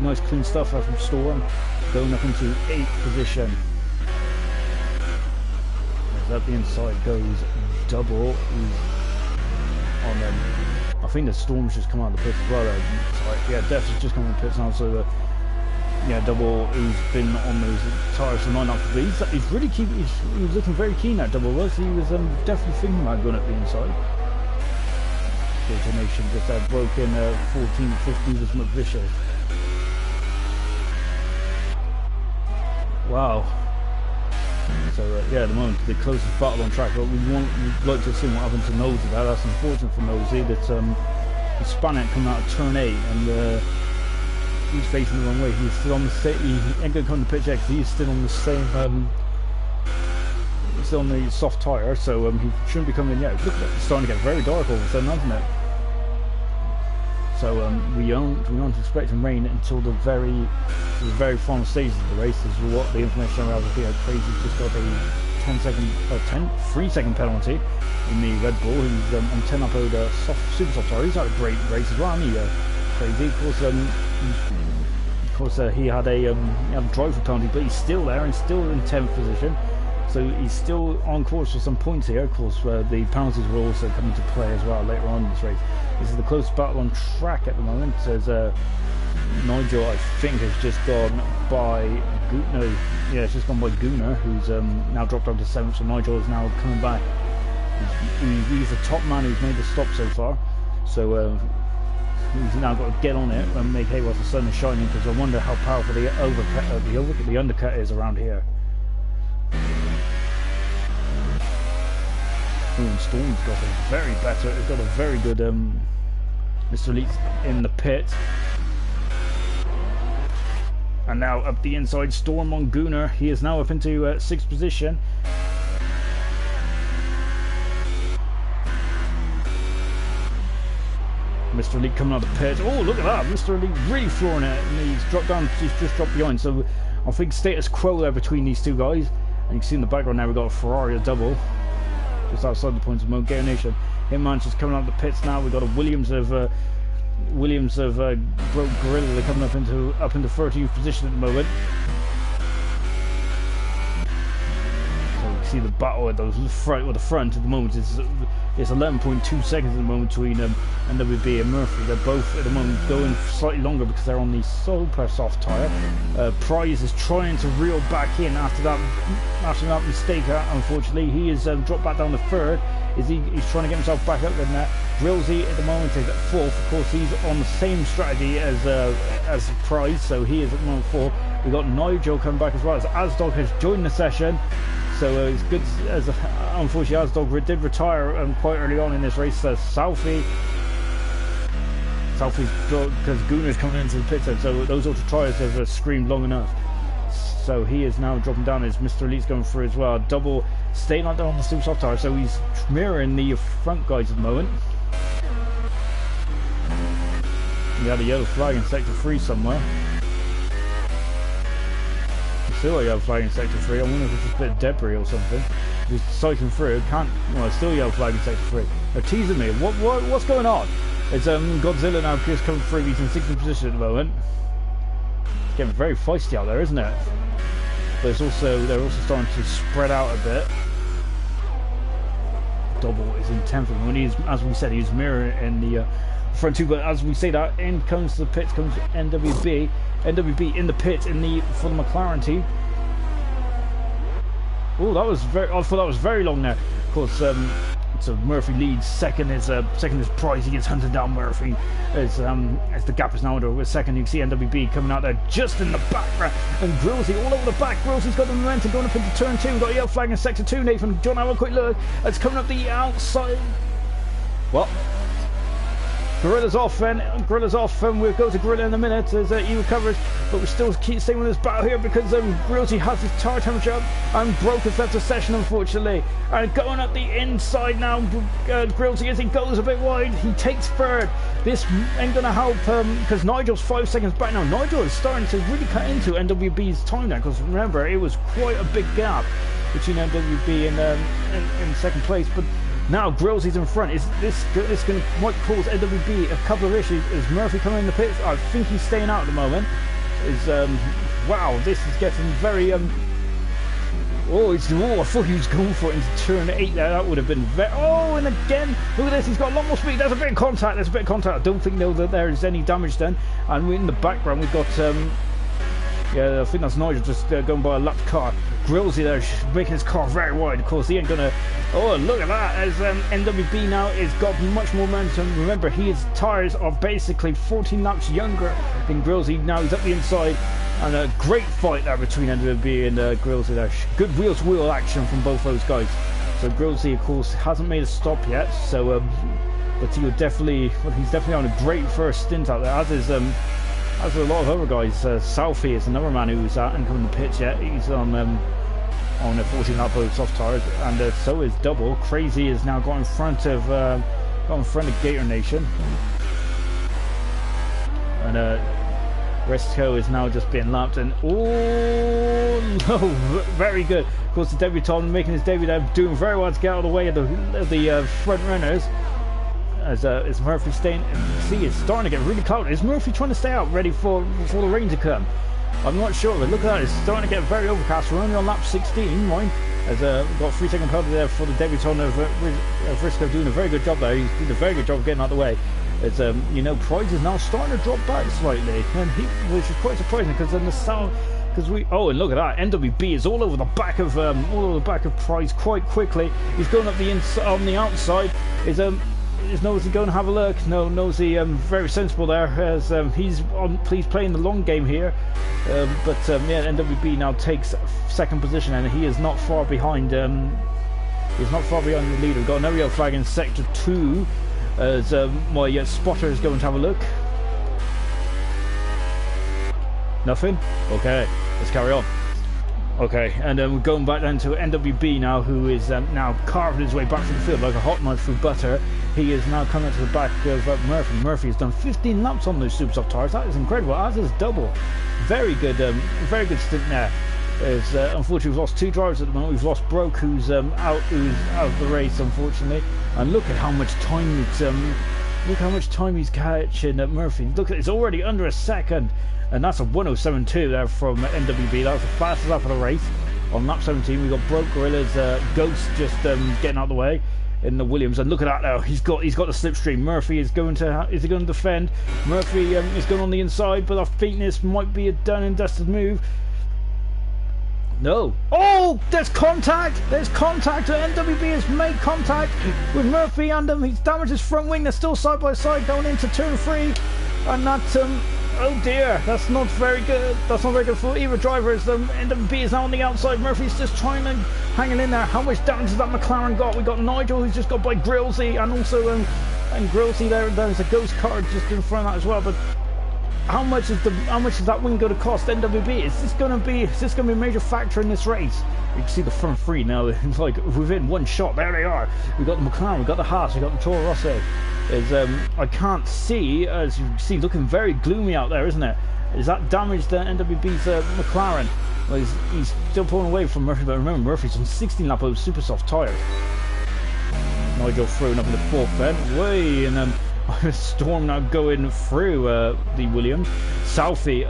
Nice clean stuff from Storm. Going up into 8th position. As up the inside goes Double, who's on them. I think the Storm's just come out of the pits as well. Yeah, Death's has just come out of the pits now, so Double, who's been on those tyres for 9 laps. He's really he was looking very keen at Double, was he? Was definitely thinking about going up the inside. Detonation just broke in 14th, 15th was McVicious. Well, so at the moment the closest battle on track, but we'd like to see what happened to Nosey there. That's unfortunate for Nosey that the Spanet coming out of turn 8 and he's facing the wrong way. He's still on the same. He ain't going to come to pitch X. He's still on the same. Still on the soft tyre, so he shouldn't be coming in yet. Look, it's starting to get very dark all of a sudden, hasn't it? So we aren't expecting rain until the very final stages of the race. This is what the information around here. Crazy's just got a 3 second penalty in the Red Bull. He's on 10 up owed super soft tyre. He's had a great race as well, hasn't he? Crazy, of course, he had a driver penalty, but he's still there and still in 10th position. So he's still on course for some points here. Of course, the penalties will also come into play as well later on in this race. This is the closest battle on track at the moment. As Nigel, I think, has just gone by it's just gone by Gooner, who's now dropped down to 7th. So Nigel is now coming back. He's the top man who's made the stop so far. So he's now got to get on it and make hay whilst the sun is shining, because I wonder how powerful the undercut is around here. And Storm's got a very good Mr. Elite in the pit. And now up the inside, Storm on Gunnar. He is now up into 6th position. Mr. Elite coming out of the pit. Oh, look at that! Mr. Elite really flooring it, and he's dropped down. He's just dropped behind. So I think status quo there between these two guys. And you can see in the background now we've got a Ferrari, a double, just outside the points of Mount Gale Nation. Hitman's just coming out of the pits now. We've got a Williams of Broke Gorilla. They're coming up into 13th position at the moment. So you can see the battle at the front at the moment is 11.2 seconds at the moment between NWB and Murphy. They're both at the moment going slightly longer because they're on the super soft tyre. Prize is trying to reel back in after that mistake. Unfortunately, he has dropped back down to 3rd. He's trying to get himself back up in there. Grillsy at the moment is at 4th. Of course, he's on the same strategy as Prize, so he is at the moment 4th. We've got Nigel coming back as well as Asdog has joined the session. So it's good as unfortunately Asdog did retire quite early on in this race. Southie's because Gunnar's coming into the pit, so those auto tires have screamed long enough. So he is now dropping down as Mr. Elite's going through as well. Double staying out there on the super soft tire, so he's mirroring the front guys at the moment. He had a yellow flag in sector 3 somewhere. Still a yellow flag in sector 3. I wonder if it's just a bit of debris or something. He's cycling through. Still yellow flag in sector 3. They're teasing me. What's going on? It's Godzilla now just coming through. He's in 16th position at the moment. It's getting very feisty out there, isn't it? But they're also starting to spread out a bit. Double is in 10th, when he's, as we said, he's mirroring in the front two. But as we say that, in comes the pits, comes NWB in the pit for the McLaren team. Oh, I thought that was very long there. Of course, so Murphy leads. Second is Price. He gets hunted down. Murphy as the gap is now under with second. You can see NWB coming out there just in the back, and Grillsy all over the back. Grillsy's got the momentum going up into turn 2. We've got a yellow flag in sector 2. Nathan, John, have a quick look. It's coming up the outside. Well, Gorilla's off, and we'll go to Gorilla in a minute as he recovers, but we still keep staying with this battle here because Grillsy has his tire temperature up and broke his left of session, unfortunately. And going up the inside now, Grillsy, as he goes a bit wide, he takes 3rd. This ain't going to help because Nigel's 5 seconds back now. Nigel is starting to really cut into NWB's time now, because remember, it was quite a big gap between NWB and second place, but now Grillsy's in front. Is this might cause NWB a couple of issues? Is Murphy coming in the pits? I think he's staying out at the moment. Wow, this is getting very I thought he was going for it into turn 8 there. That would have been very... Oh, and again, look at this, he's got a lot more speed. There's a bit of contact. I don't think that there is any damage done. And in the background we've got yeah, I think that's Nigel just going by a lapped car. Grillsy there making his car very wide. Of course, he ain't gonna... Oh, look at that, as NWB now has got much more momentum. Remember, his tyres are basically 14 laps younger than Grillsy. Now he's up the inside, and a great fight there between NWB and Grillsy there. Good wheel-to-wheel action from both those guys. So Grillsy, of course, hasn't made a stop yet, so but he's definitely on a great first stint out there, as a lot of other guys. Southie is another man who's out and coming to pitch yet. He's on a 14 lap load soft tyres, and so is Double. Crazy is now got in front of Gator Nation, and Restco is now just being lapped. And oh no, very good. Of course, the debutant making his debut there, doing very well to get out of the way of the front runners. As Murphy staying, see, it's starting to get really cold. Is Murphy trying to stay out, ready for the rain to come? I'm not sure, but look at that, it's starting to get very overcast. We're only on lap 16, right? As we've got a 3-second penalty there for the debutant of Frisco, doing a very good job there. He's doing a very good job of getting out of the way. As Price is now starting to drop back slightly, and which is quite surprising because then the sound. And look at that, NWB is all over the back of Price quite quickly. He's going up on the outside. Is Nosy going to have a look? No, Nosy very sensible there, as he's playing the long game here. Yeah, NWB now takes second position, and he is not far behind He's not far behind the leader. We've got another yellow flag in sector 2 as my spotter is going to have a look. Nothing? Okay, let's carry on. Okay, and we're going back down to NWB now, who is now carving his way back through the field like a hot knife through butter. He is now coming to the back of Murphy. Murphy has done 15 laps on those super soft tyres. That is incredible. As is double. Very good stint there. Unfortunately, we've lost 2 drivers at the moment. We've lost Broke, who's out of the race, unfortunately. And look at how much time he's catching at Murphy. Look, it's already under a second. And that's a 1:07.2 there from NWB. That was the fastest lap of the race. On lap 17, we got Broke Gorilla's Ghost just getting out of the way in the Williams. And look at that now. He's got the slipstream. Murphy is going to defend. Murphy is going on the inside, but I think this might be a done and dusted move. No. Oh, there's contact. There's contact. NWB has made contact with Murphy, and he's damaged his front wing. They're still side by side going into turn 3, and that's oh dear, that's not very good. That's not very good for either driver. As NWB is now on the outside. Murphy's just trying to hanging in there. How much damage has that McLaren got? We got Nigel, who's just got by Grillsy, and also and Grillsy there's a ghost car just in front of that as well. But how much is that win going to cost NWB? Is this going to be a major factor in this race? You can see the front 3 now. It's like within one shot. There they are. We got the McLaren, we got the Haas, we got the Toro Rosso. I can't see, as you see, looking very gloomy out there, isn't it? Is that damaged NWB's McLaren? Well, he's still pulling away from Murphy, but remember, Murphy's on 16 lap of super soft tyres. Nigel thrown up in the 4th then. Way, and Storm now going through the Williams. Southie,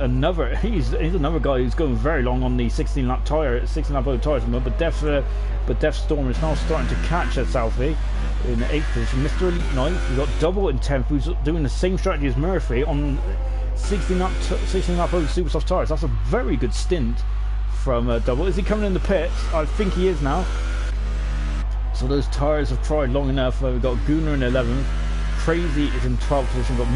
he's another guy who's going very long on the 16 lap old tyres, but Def Storm is now starting to catch at Southie in the 8th position. Mr. Elite 9th. We've got Double in 10th, who's doing the same strategy as Murphy on 16 lap old super soft tyres. That's a very good stint from Double. Is he coming in the pits? I think he is now. So those tyres have tried long enough. We've got Gunnar in 11th. Crazy is in 12th position. Got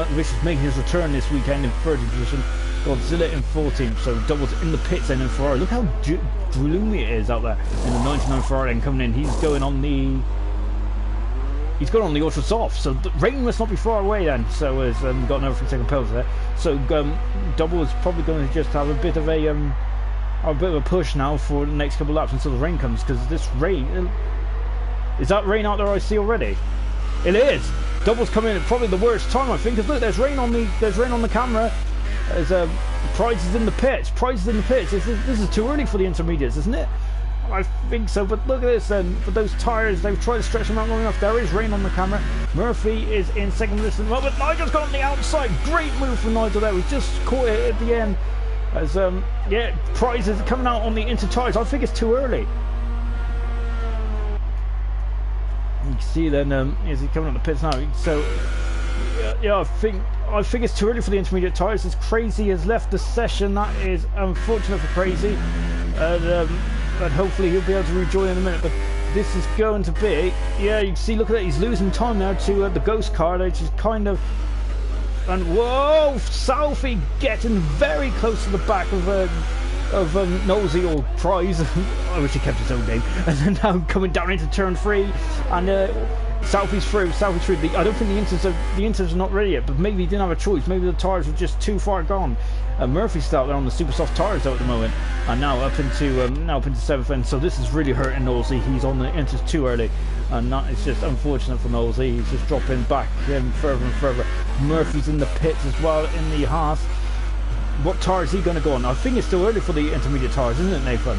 Vicious making his return this weekend in 30th position. Godzilla in 14th. So Double's in the pits then in Ferrari. Look how gloomy it is out there in the 99 Ferrari and coming in. He's going on the ultra soft. So the rain must not be far away then. So has got another 3-second penalty there. So Double is probably going to just have a bit of a push now for the next couple of laps until the rain comes, because this rain is that rain out there I see already. It is. Double's coming in at probably the worst time, I think, because look, there's rain on the camera. There's Price is in the pits. This is too early for the intermediates, isn't it? I think so, but look at this then. For those tyres, they've tried to stretch them out long enough. There is rain on the camera. Murphy is in 2nd position. Well, but Nigel's got on the outside. Great move from Nigel there. We just caught it at the end. As yeah, Price is coming out on the inter tyres. I think it's too early. You can see then, is he coming on the pits now? So yeah, I think it's too early for the intermediate tyres. As Crazy has left the session, that is unfortunate for Crazy, and hopefully he'll be able to rejoin in a minute. But this is going to be, yeah, you can see, look at that, he's losing time now to the ghost car, which is kind of, and whoa, Southie getting very close to the back of Nosey or Prize. I wish he kept his own name. And then now coming down into turn 3, and Southie's through. I don't think the inters are not ready yet, but maybe he didn't have a choice. Maybe the tyres were just too far gone. Murphy's still out there on the super soft tyres though at the moment, and now up into 7th end. So this is really hurting Nosey. He's on the inters too early, and that is just unfortunate for Nosey. He's just dropping back further and further. Murphy's in the pits as well in the Haas. What tyre is he going to go on? I think it's still early for the intermediate tyres, isn't it, Nathan?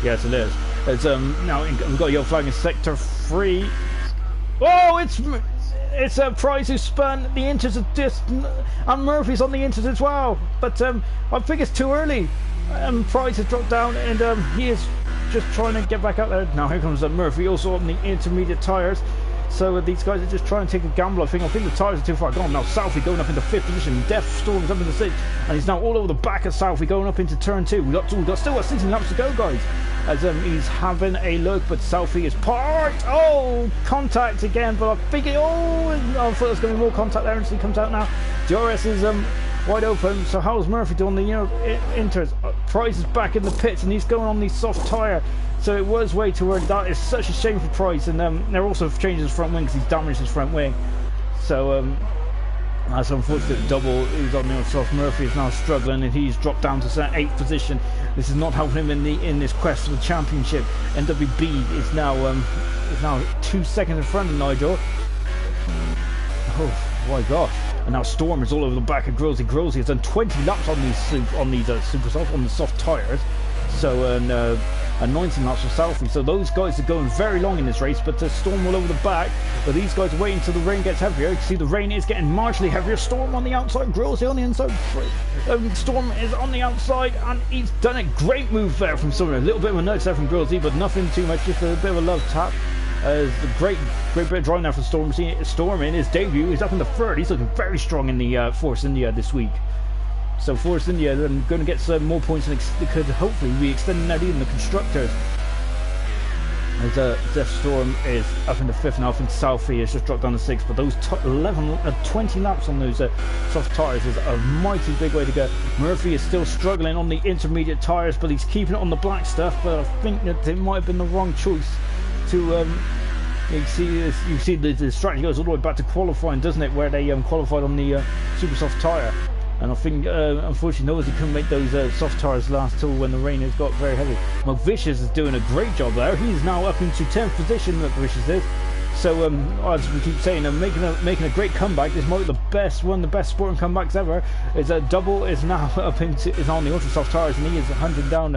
Yes, it is. It's now we've got a yellow flag in sector 3. Oh, it's a Prize who spun. The inters are just, and Murphy's on the inters as well. But I think it's too early. Prize has dropped down, and he is just trying to get back out there. Now here comes Murphy, also on the intermediate tyres. So these guys are just trying to take a gamble. I think the tyres are too far gone. Now Southie going up into 5th position. Def Storm's up into 6th, and he's now all over the back of Southie going up into turn 2. We've got still got 16 laps to go, guys. As he's having a look, but Southie is parked. Oh, contact again, but I think I thought there was going to be more contact there, and he comes out now. DRS is wide open. So how's Murphy doing the inters? Price is back in the pits and he's going on the soft tyre. So it was way too early. That is such a shame for Price. And they're also changing his front wing because he's damaged his front wing. So that's unfortunate. Double who's on the soft. Murphy is now struggling and he's dropped down to 8th position. This is not helping him in this quest for the championship. NWB is now 2 seconds in front of Nigel. Oh my gosh. And now Storm is all over the back of Grosey. Grosey has done 20 laps on these super soft, on the soft tyres. So and 19 laps for Southie. So those guys are going very long in this race, but Storm all over the back. But these guys are waiting until the rain gets heavier. You can see the rain is getting marginally heavier. Storm on the outside, Grosey on the inside. Storm is on the outside, and he's done a great move there from Storm. A little bit of a nudge there from Grosey, but nothing too much, just a bit of a love tap. A great bit of driving there for Storm. Seeing Storm in his debut, he's up in the third. He's looking very strong in the Force India this week. So Force India are going to get some more points and could hopefully be extending their lead in the constructors. As Death Storm is up in the 5th now. I think Southie has just dropped down to 6th. But those 20 laps on those soft tyres is a mighty big way to go. Murphy is still struggling on the intermediate tyres, but he's keeping it on the black stuff. But I think that it might have been the wrong choice to you see the strategy goes all the way back to qualifying, doesn't it, where they qualified on the super soft tyre. And I think unfortunately Nosey couldn't make those soft tyres last till when the rain has got very heavy. McVicious is doing a great job there. He's now up into 10th position, McVicious is. So as we keep saying, making a great comeback. This might be one of the best sporting comebacks ever. Is Double is now is on the ultra soft tyres, and he is hunting down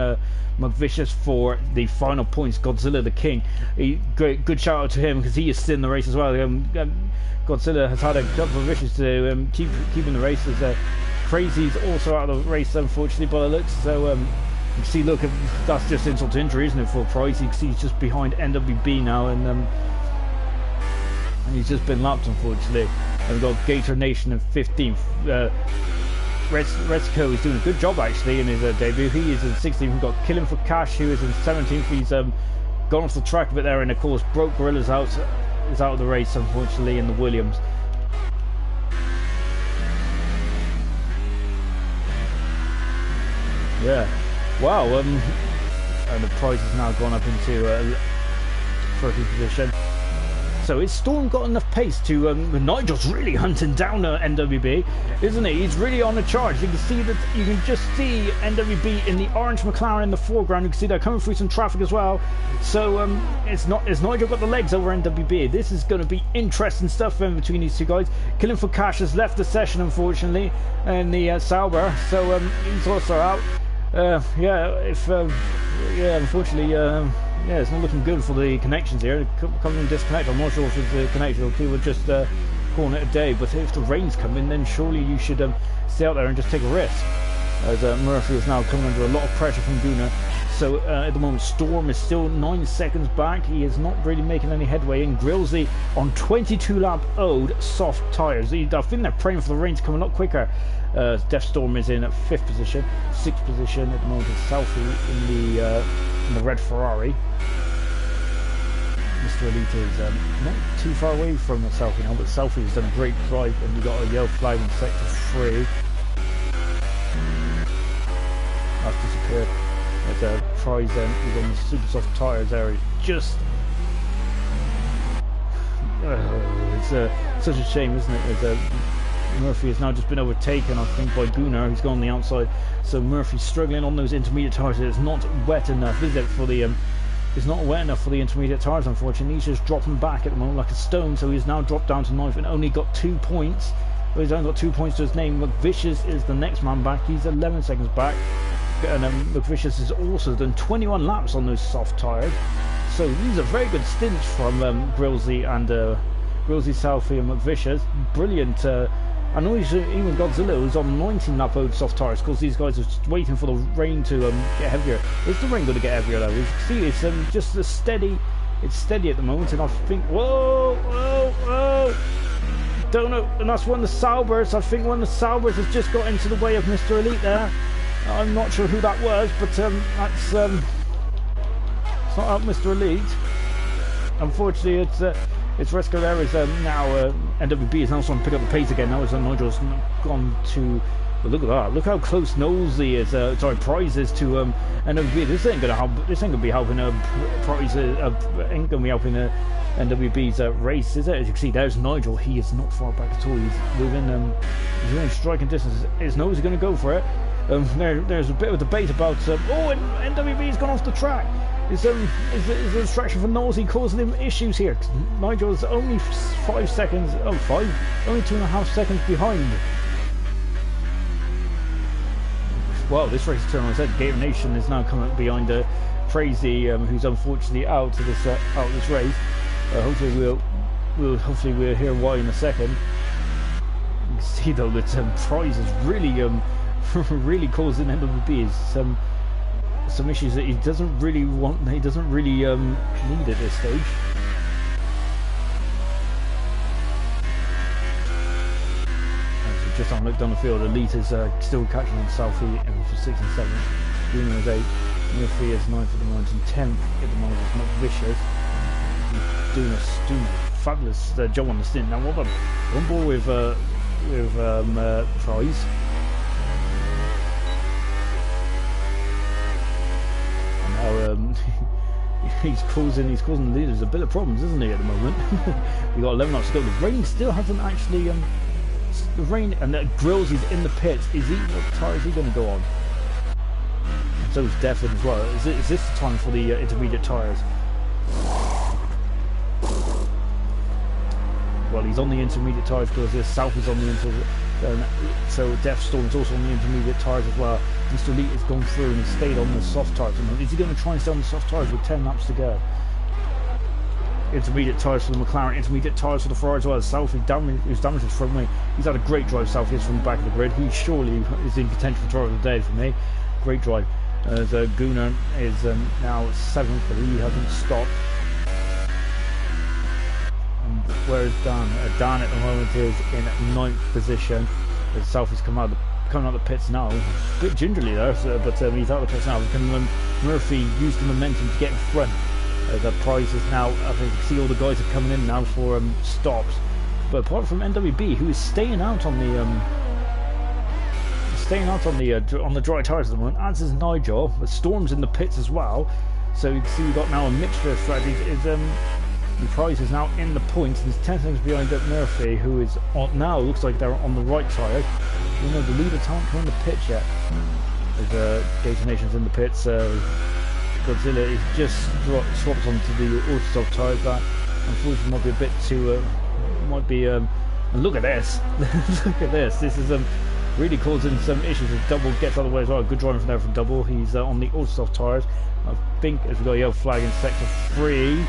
McVicious for the final points. Godzilla the King. Good shout out to him because he is still in the race as well. Godzilla has had a couple of wishes to keep in the race. Crazy's also out of the race, unfortunately, by the looks. So you can see, look, that's just insult to injury, isn't it, for Price? You can see he's just behind NWB now, and he's just been lapped, unfortunately. And we've got Gator Nation in 15th. Resco is doing a good job, actually, in his debut. He is in 16th. We've got Killing for Cash, who is in 17th. He's gone off the track a bit there, and of course, Broke Gorilla's is out of the race, unfortunately, in the Williams. Yeah, wow, and the prize has now gone up into 30th position. So is Storm got enough pace to Nigel's really hunting down NWB, isn't he? He's really on the charge. You can see that, you can just see NWB in the orange McLaren in the foreground. You can see they're coming through some traffic as well. So it's Nigel got the legs over NWB. This is going to be interesting stuff in between these two guys. Killing for Cash has left the session, unfortunately, in the Sauber. So he's also out. Unfortunately, it's not looking good for the connections here. Coming and disconnect. I'm not sure if it's the connection or people just calling it a day. But if the rain's coming, then surely you should stay out there and just take a risk. As Murphy is now coming under a lot of pressure from Gunnar. So at the moment, Storm is still 9 seconds back. He is not really making any headway. And Grillsy on 22 lap old soft tyres. I think they're praying for the rain to come a lot quicker. Death Storm is in at 5th position. 6th position at the moment is Southie in the red Ferrari. Mr. Elite is not too far away from Southie now, but Southie has done a great drive, and we've got a yellow flag in sector 3. That's disappeared. It's a prize then. He's on the super soft tyres there. It's just it's such a shame, isn't it? Murphy has now just been overtaken, I think, by Gunnar, who's gone on the outside. So Murphy's struggling on those intermediate tyres. It's not wet enough, is it, for the it's not wet enough for the intermediate tyres, unfortunately. He's just dropping back at the moment like a stone, so he's now dropped down to 9th and only got 2 points. Well, he's only got 2 points to his name. McVicious is the next man back. He's 11 seconds back. And McVicious has also done 21 laps on those soft tyres. So these are very good stints from Grillsy and Grillsy, Southie and McVicious. Brilliant. I know even Godzilla was on 19 lap old soft tyres because these guys are just waiting for the rain to get heavier. Is the rain going to get heavier though? You can see it's just a steady. It's steady at the moment, and I think whoa, don't know. And that's one of the Saubers. I think one of the Saubers has just got into the way of Mr. Elite there. I'm not sure who that was, but that's it's not out Mr. Elite. Unfortunately, it's Rescalera's now NWB is now starting to pick up the pace again. Now as Nigel's gone to But look at that! Look how close Nosey is. Sorry, Prize is to NWB. This ain't gonna help. This ain't gonna be helping Prize. Ain't gonna be helping NWB's race, is it? As you can see, there's Nigel. He is not far back at all. He's within striking distance. Is Nosey gonna go for it? There's a bit of debate about. And NWB's gone off the track. Is the distraction for Nosey causing him issues here? Nigel's only 5 seconds. Only 2.5 seconds behind. Well, this race turned on its head. Gator Nation is now coming up behind Crazy, who's unfortunately out of this race. Hopefully we'll hear why in a second. You can see though that Prize is really really causing NWB some issues that he doesn't really want. He doesn't really need at this stage. Just on look down the field, Elite is still catching on Southie for 6th and 7th. Bruno is 8th, Murphy is 9th at the moment, and 10th at the moment is not Vicious. He's doing a fabulous job on the stint. Now what about one ball with Prize? And now he's causing the leaders a bit of problems, isn't he, at the moment? We got 11 laps to go. The rain still hasn't actually the rain, and Grills is in the pits. What tyre is he going to go on? And so is Devin as well. Is this the time for the intermediate tyres? Well, he's on the intermediate tyres because South is on the intermediate. So Def Storm is also on the intermediate tyres as well. Mr. Elite has gone through and he's stayed on the soft tyres. Is he going to try and stay on the soft tyres with 10 laps to go? Intermediate tyres for the McLaren, intermediate tyres for the Ferrari as well. South is damaged his front wing. He's had a great drive, South is from the back of the grid. He surely is in contention for driver of the day for me. Great drive. Gunnar is now 7th, but he hasn't stopped. And where is Dan? Dan at the moment is in 9th position. South is coming out the pits now. A bit gingerly there, but he's out of the pits now. Murphy used the momentum to get in front. The Prize is now, I think you can see all the guys are coming in now for stops. But apart from NWB, who is staying out on the dry tyres at the moment, as is Nigel. But Storm's in the pits as well. So you can see you've got now a mixture of strategies. The Prize is now in the points and is 10 seconds behind Murphy, who is now looks like they're on the right tyre. You know, the leader can't come in the pits yet. There's Gator Nation's in the pits. Godzilla just swapped onto the Autosoft tyres. That unfortunately might be a bit too. And look at this! Look at this! This is really causing some issues. As Double gets out of the way as well. Good driving from there from Double. He's on the Autosoft tyres. I think as we got a yellow flag in sector 3.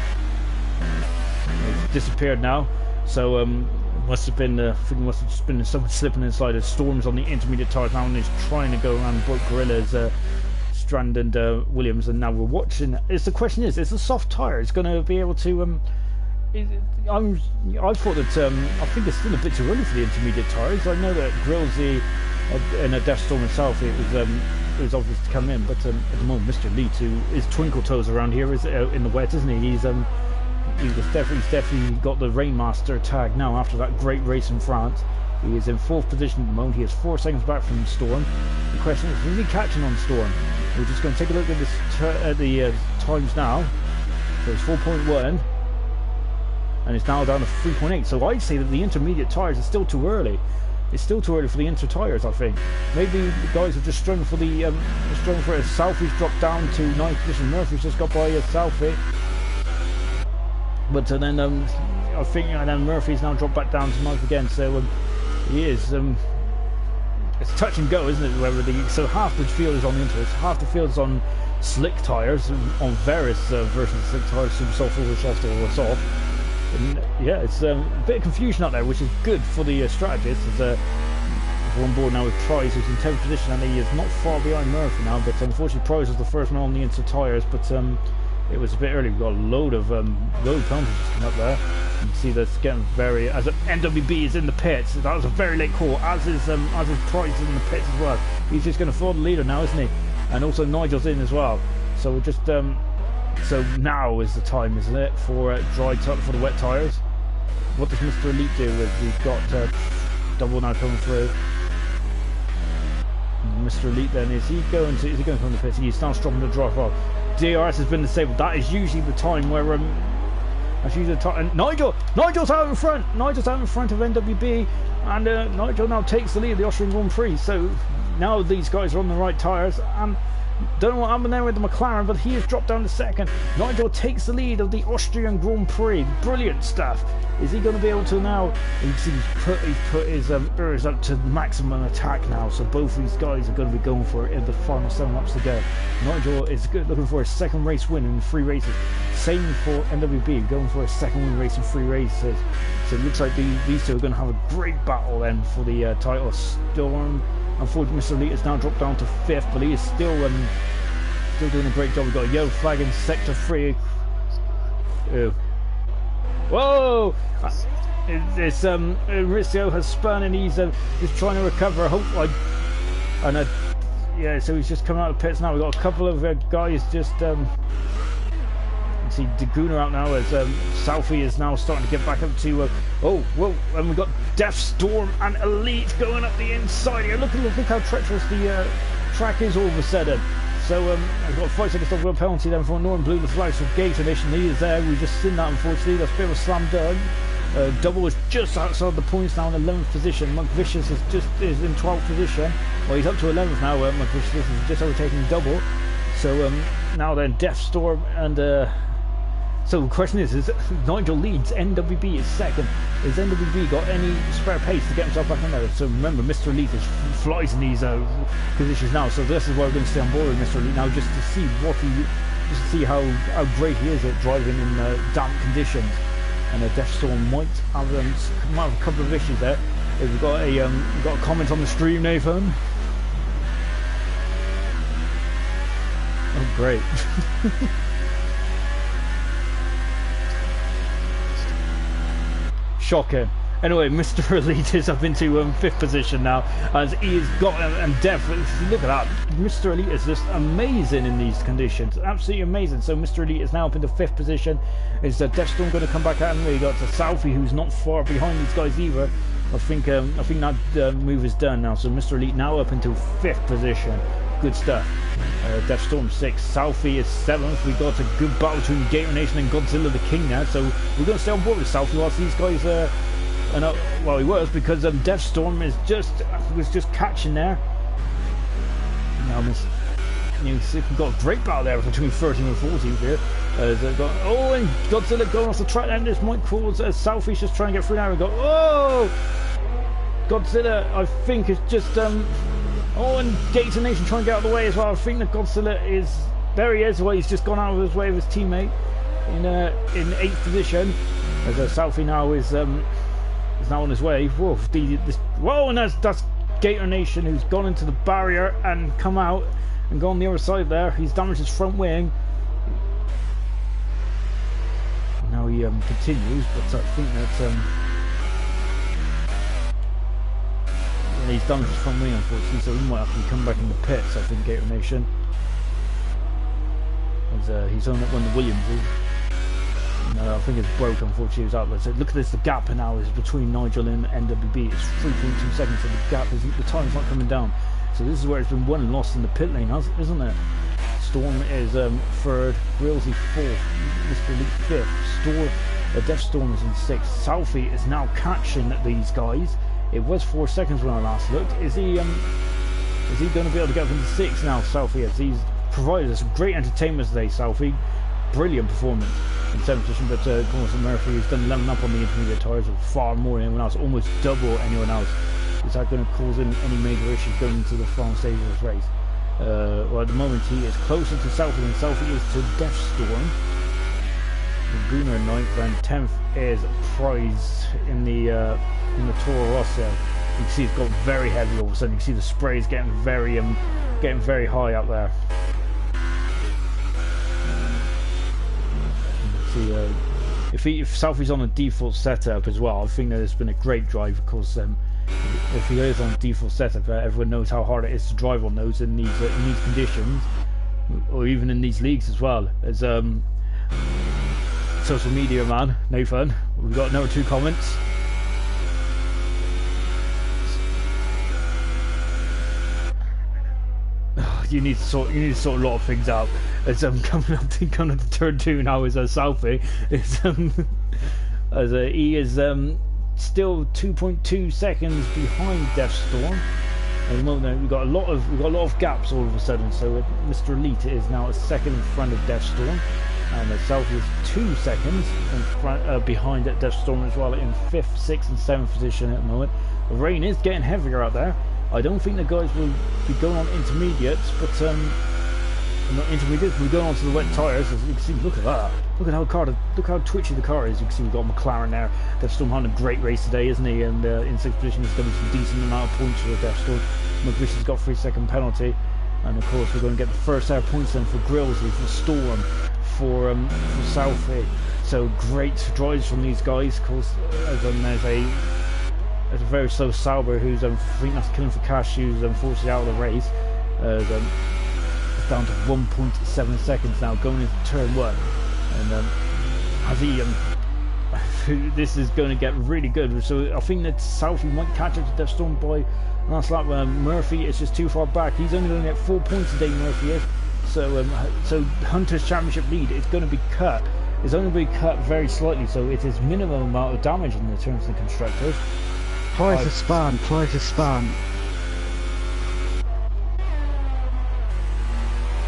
It's disappeared now. So must have been must have just been someone slipping inside. As Storm's on the intermediate tyres now and he's trying to go around broke Gorilla's. Strand and Williams, and now we're watching. The question is the soft tyre is going to be able to? I thought that I think it's still a bit too early for the intermediate tyres. I know that Grillsy and a Death Storm himself, it was obvious to come in, but at the moment, Mr. Lee too is twinkle toes around here is in the wet, isn't he? He's definitely got the Rainmaster tag now after that great race in France. He is in 4th position at the moment. He is 4 seconds back from Storm. The question is he catching on Storm? We're just going to take a look at the times now. So it's 4.1, and it's now down to 3.8. So I'd say that the intermediate tyres are still too early. It's still too early for the inter tyres, I think. Maybe the guys have just strung for the Southie's dropped down to 9th position. Murphy's just got by Southie. But then I think then Murphy's now dropped back down to 9th again. So he is. It's touch and go, isn't it? So half the field is on the inters, half the field is on slick tyres, on various versions of slick tyres, super soft, ultra soft, or soft. And yeah, it's a bit of confusion out there, which is good for the strategists. We're on board now with Prize, who's in 10th position, and he is not far behind Murphy now. But unfortunately, Prize was the first man on the inter tyres. But it was a bit early. We've got a load of penalties coming up there. You can see that's getting very. As NWB is in the pits, that was a very late call. As is Price in the pits as well. He's just going to follow the leader now, isn't he? And also Nigel's in as well. So we're just so now is the time, isn't it, for for the wet tyres? What does Mr. Elite do? We've got Double now coming through. Mr. Elite then. Is he going to come to the pits? He's now stopping the drop off. DRS has been disabled. That is usually the time where that's usually the time. And Nigel's out in front. Nigel's out in front of NWB, and Nigel now takes the lead of the Austrian Grand Prix. So now these guys are on the right tyres, and don't know what happened there with the McLaren, but he has dropped down to second. Nigel takes the lead of the Austrian Grand Prix. Brilliant stuff. Is he going to be able to now? You can see he's put his ERS up to maximum attack now, so both of these guys are going to be going for it in the final 7 laps to go. Nigel is looking for his second race win in 3 races. Same for NWB, going for a second win race in 3 races. So it looks like these two are going to have a great battle then for the title. Storm, unfortunately, Mr. Elite has now dropped down to 5th, but he is still doing a great job. We've got a yellow flag in sector 3. Whoa! It's Rizzo has spun and he's trying to recover. Yeah, so he's just coming out of the pits now. We've got a couple of guys just see Daguna out now as Southie is now starting to get back up to and we've got Death Storm and Elite going up the inside here. Look how treacherous the track is all of a sudden. So we've got 5 seconds off, got a penalty then for Norton Blue, the flags for Gate Edition. He is there. We've just seen that, unfortunately. That's a bit of a slam dunk. Double is just outside the points now in 11th position. Monk Vicious is in 12th position. Well, he's up to 11th now. Monk Vicious is just overtaking Double. So now then, Death Storm and so the question is Nigel leads, NWB is second. Has NWB got any spare pace to get himself back on there? So remember, Mr. Elite flies in these positions now. So this is why we're going to stay on board with Mr. Elite now, just to see how great he is at driving in damp conditions. And Death Storm might have a couple of issues there. We've got a comment on the stream, Nathan. Oh, great. Shocking. Anyway, Mr. Elite is up into 5th position now, as he has got and Dev. Look at that, Mr. Elite is just amazing in these conditions, absolutely amazing. So Mr. Elite is now up into 5th position. Is Death Storm going to come back out? And we got Southie, who's not far behind these guys either. I think that move is done now. So Mr. Elite now up into 5th position. Good stuff. Death Storm 6th, Southie is 7th. We got a good battle between Gator Nation and Godzilla the King now, so we're going to stay on board with Southie whilst these guys well, he was, because Death Storm was just catching there. Now we've got a great battle there between 13th and 14th here. And Godzilla going off the track, and this might cause Southie's just trying to get through now. We got Godzilla, I think, is just and Gator Nation trying to get out of the way as well. I think that Godzilla is there. He is. Well, he's just gone out of his way with his teammate in 8th position. As Southie now is now on his way. Whoa! And that's Gator Nation, who's gone into the barrier and come out and gone on the other side there. He's damaged his front wing. Now he continues, but I think that he's damaged his front wing, unfortunately, so he might have to come back in the pits, I think, Gator Nation. As he's on one of the Williamses. No, I think it's broke, unfortunately. It was out there. So look at this, the gap now is between Nigel and NWB. It's 3.2 seconds, so the gap is, the time's not coming down. So this is where it's been won and lost in the pit lane, isn't it? Storm is 3rd, Grillsy 4th, Mr. Elite 5th, Death Storm is in 6th. Southie is now catching these guys. It was 4 seconds when I last looked. Is he going to be able to get up into 6th now, Southie? As he's provided us great entertainment today, Southie. Brilliant performance in 7th position, but of course Murphy has done 11 up on the intermediate tyres, far more than anyone else, almost double anyone else. Is that going to cause him any major issues going into the final stage of this race? Well, at the moment he is closer to Southie than Southie is to Death Storm. Laguna in 9th, and 10th is Prize in the Toro Rosso. You can see it's got very heavy all of a sudden. You can see the spray is getting very high up there. You can see if Southie's on a default setup as well, I think that it's been a great drive. Of course, if he is on default setup, everyone knows how hard it is to drive on those in these conditions, or even in these leagues as well. As social media man Nathan, we've got another 2 comments. you need to sort a lot of things out. As coming up to turn 2 now is Southie. It's as he is still 2.2 seconds behind Deathstorm. At the moment, we've got a lot of gaps all of a sudden. So Mr. Elite is now a second in front of Deathstorm, and Southie is 2 seconds in front, behind Deathstorm as well, in 5th, 6th, and 7th position at the moment. The rain is getting heavier out there. I don't think the guys will be going on intermediates, but not intermediates. We're going on to the wet tyres. As you can see, look at that. Look how twitchy the car is. You can see we've got McLaren there. Deathstorm having a great race today, isn't he? And in 6th position, there's going to be some decent amount of points for Deathstorm. McVish has got 3-second penalty, and of course we're going to get the first air points then for Grillsy, for Storm, for Southie. So great drives from these guys. Of course, there's a very slow Sauber, who's I think that's killing for Cash, who's unfortunately out of the race. It's down to 1.7 seconds now, going into turn 1, and as he this is going to get really good. So I think that Southie might catch up to Deathstorm by a last lap. Murphy is just too far back. He's only going to get 4 points today, Murphy is. So so Hunter's championship lead is going to be cut. It's only going to be cut very slightly, so it is minimum amount of damage in the terms of the constructors. Try to span.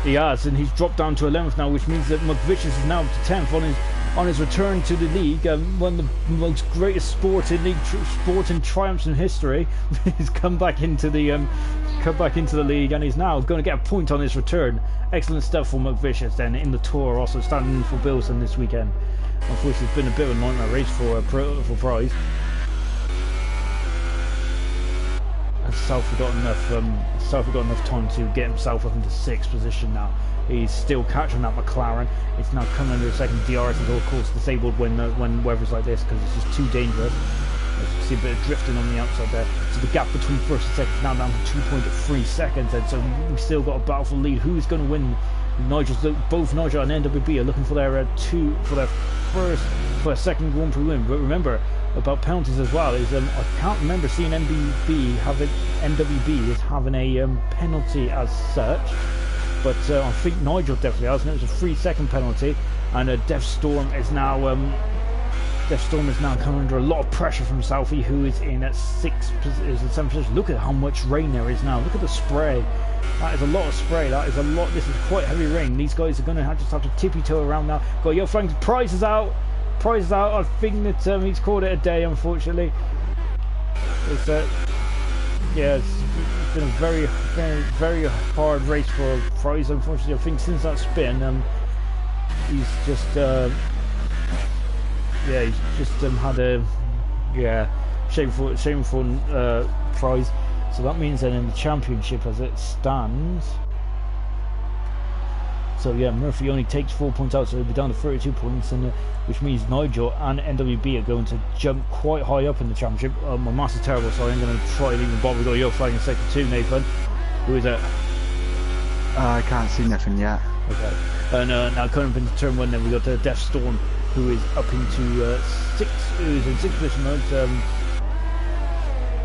He has, and he's dropped down to 11th now, which means that McVicious is now up to 10th on his return to the league. One of the most greatest sporting triumphs in history. He's come back into the league, and he's now going to get a point on his return. Excellent stuff for McVicious then in the Tour, also standing in for Bilson this weekend. Unfortunately, it's been a bit of a nightmare race for Prize. Southie got enough time to get himself up into 6th position now. He's still catching that McLaren. It's now coming under a second. DRS is of course disabled when weather's like this, because it's just too dangerous. As you can see a bit of drifting on the outside there. So the gap between 1st and 2nd is now down to 2.3 seconds, and so we've still got a battle for lead. Who's going to win? Both Nigel and NWB are looking for their second Grand Prix win. But remember about penalties as well, is I can't remember seeing NWB is having a penalty as such, but I think Nigel definitely has, and it was a 3-second penalty. And Deathstorm is now coming under a lot of pressure from Southie, who is in at 7th position. Look at how much rain there is now. Look at the spray. That is a lot of spray. That is a lot. This is quite heavy rain. These guys are going to just have to tippy-toe around now. Got your flanks. Price is out. I think that he's called it a day, unfortunately. It's been a very, very, very hard race for Price, unfortunately. I think since that spin, he's just had a shameful prize. So that means that in the championship as it stands, so yeah, Murphy only takes 4 points out, so he'll be down to 32 points, and which means Nigel and NWB are going to jump quite high up in the championship. My master's terrible, so I'm going to try and even bother. We've got your flag in second too, Nathan. Who is it? I can't see nothing yet. Okay. And now coming up into turn 1, then we got Deathstorm, who is up into 6th, who's in 6th position.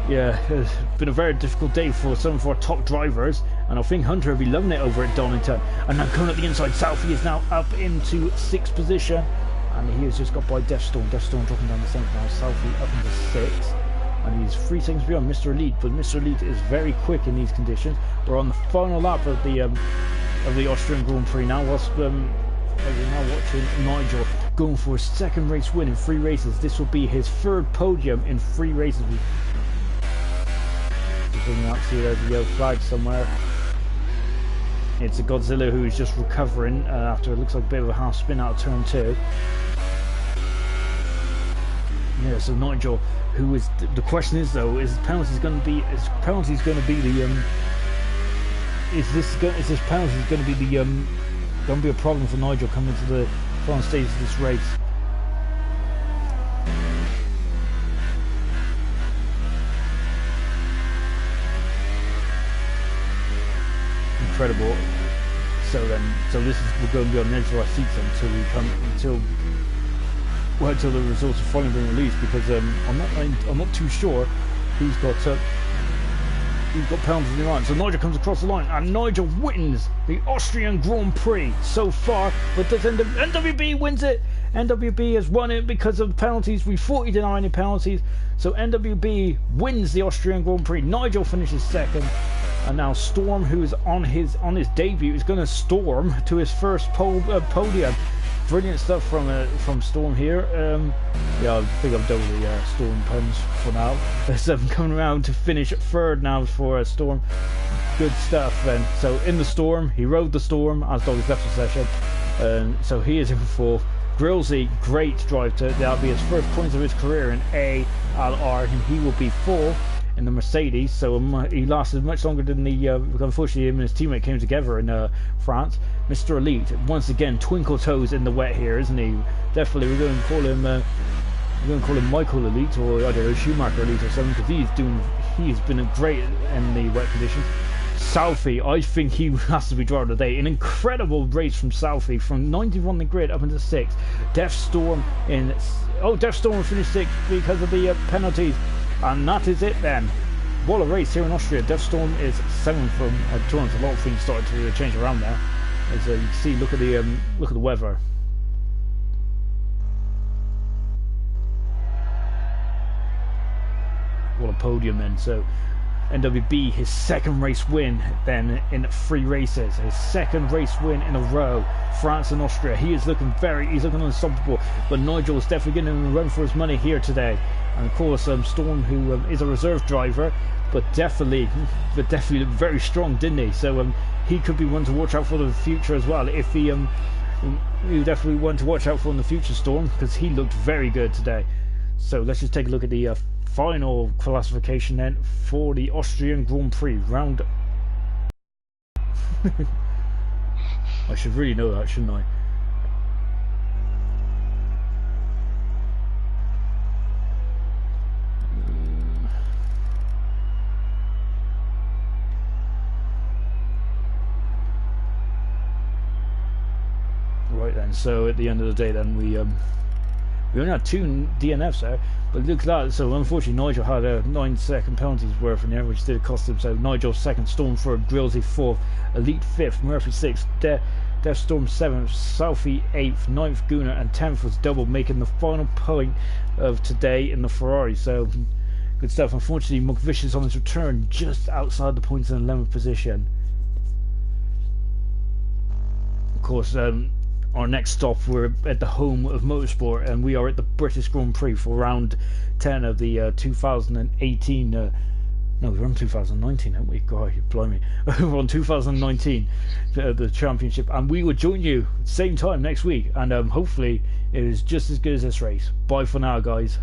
Yeah, it's been a very difficult day for some of our top drivers, and I think Hunter will be loving it over at Donington. And now coming up the inside, Southie is now up into 6th position, and he has just got by Deathstorm. Deathstorm dropping down the 7th now, Southie up into 6th, and he's 3 seconds beyond Mr. Elite, but Mr. Elite is very quick in these conditions. We're on the final lap of the Austrian Grand Prix now, whilst we're now watching Nigel going for a 2nd race win in 3 races. This will be his 3rd podium in 3 races. You can see there's a yellow flag somewhere. It's a Godzilla who is just recovering after it looks like a bit of a half spin out of turn 2. Yeah, so Nigel, who is the question is though, is penalties going to be the is this penalty going to be a problem for Nigel coming to the final stage of this race? Incredible. So this is, we're going to be on the edge of our seats until the results are finally being released, because I'm not too sure who's got He's got penalties in the line. So Nigel comes across the line, and Nigel wins the Austrian Grand Prix so far. But does NWB wins it? NWB has won it because of penalties. We 40-9 in penalties. So NWB wins the Austrian Grand Prix. Nigel finishes second. And now Storm, who is on his debut, is going to storm to his first podium. Brilliant stuff from Storm here. Yeah, I think I'm done with the Storm puns for now. As I'm coming around to finish third now for Storm. Good stuff then. So in the Storm, he rode the Storm as Doggy's left the session. So he is in fourth. Grillsy, great drive to that'll be his first points of his career in ALR, and he will be fourth in the Mercedes. So he lasted much longer than the unfortunately him and his teammate came together in France. Mr. Elite once again twinkle toes in the wet here, isn't he? Definitely we're going to call him Michael Elite, or I don't know, Schumacher Elite or something, because he's been great in the wet conditions. Southie, I think he has to be driver of the day. An incredible race from Southie, from 91 on the grid up into 6th. Death Storm finished 6th because of the penalties, and that is it then. What a race here in Austria. Death Storm is 7th from tournaments. A lot of things started to change around there. As you can see, look at the weather. What a podium then. So NWB, his second race win then in 3 races, his second race win in a row. France and Austria, he's looking unstoppable, but Nigel is definitely getting a run for his money here today. And of course Storm, who is a reserve driver, but definitely looked very strong, didn't he? So he could be one to watch out for the future as well. If he definitely one to watch out for in the future, Storm, because he looked very good today. So let's just take a look at the final classification then for the Austrian Grand Prix round. I should really know that, shouldn't I? Right then, so at the end of the day then we only had 2 DNFs there, but look at that. So unfortunately Nigel had a 9-second penalties worth in there, which did cost him. So Nigel 2nd, Storm 3rd, Grillsy 4th, Elite 5th, Murphy 6th, Death Storm 7th, Southie 8th, 9th Gunnar, and 10th was double, making the final point of today in the Ferrari. So good stuff. Unfortunately McVicious on his return just outside the points in 11th position. Of course our next stop, we're at the home of motorsport, and we are at the British Grand Prix for round 10 of the 2018 no, we're on 2019, haven't we? God, blimey. We're on 2019 the championship, and we will join you same time next week, and hopefully it is just as good as this race. Bye for now, guys.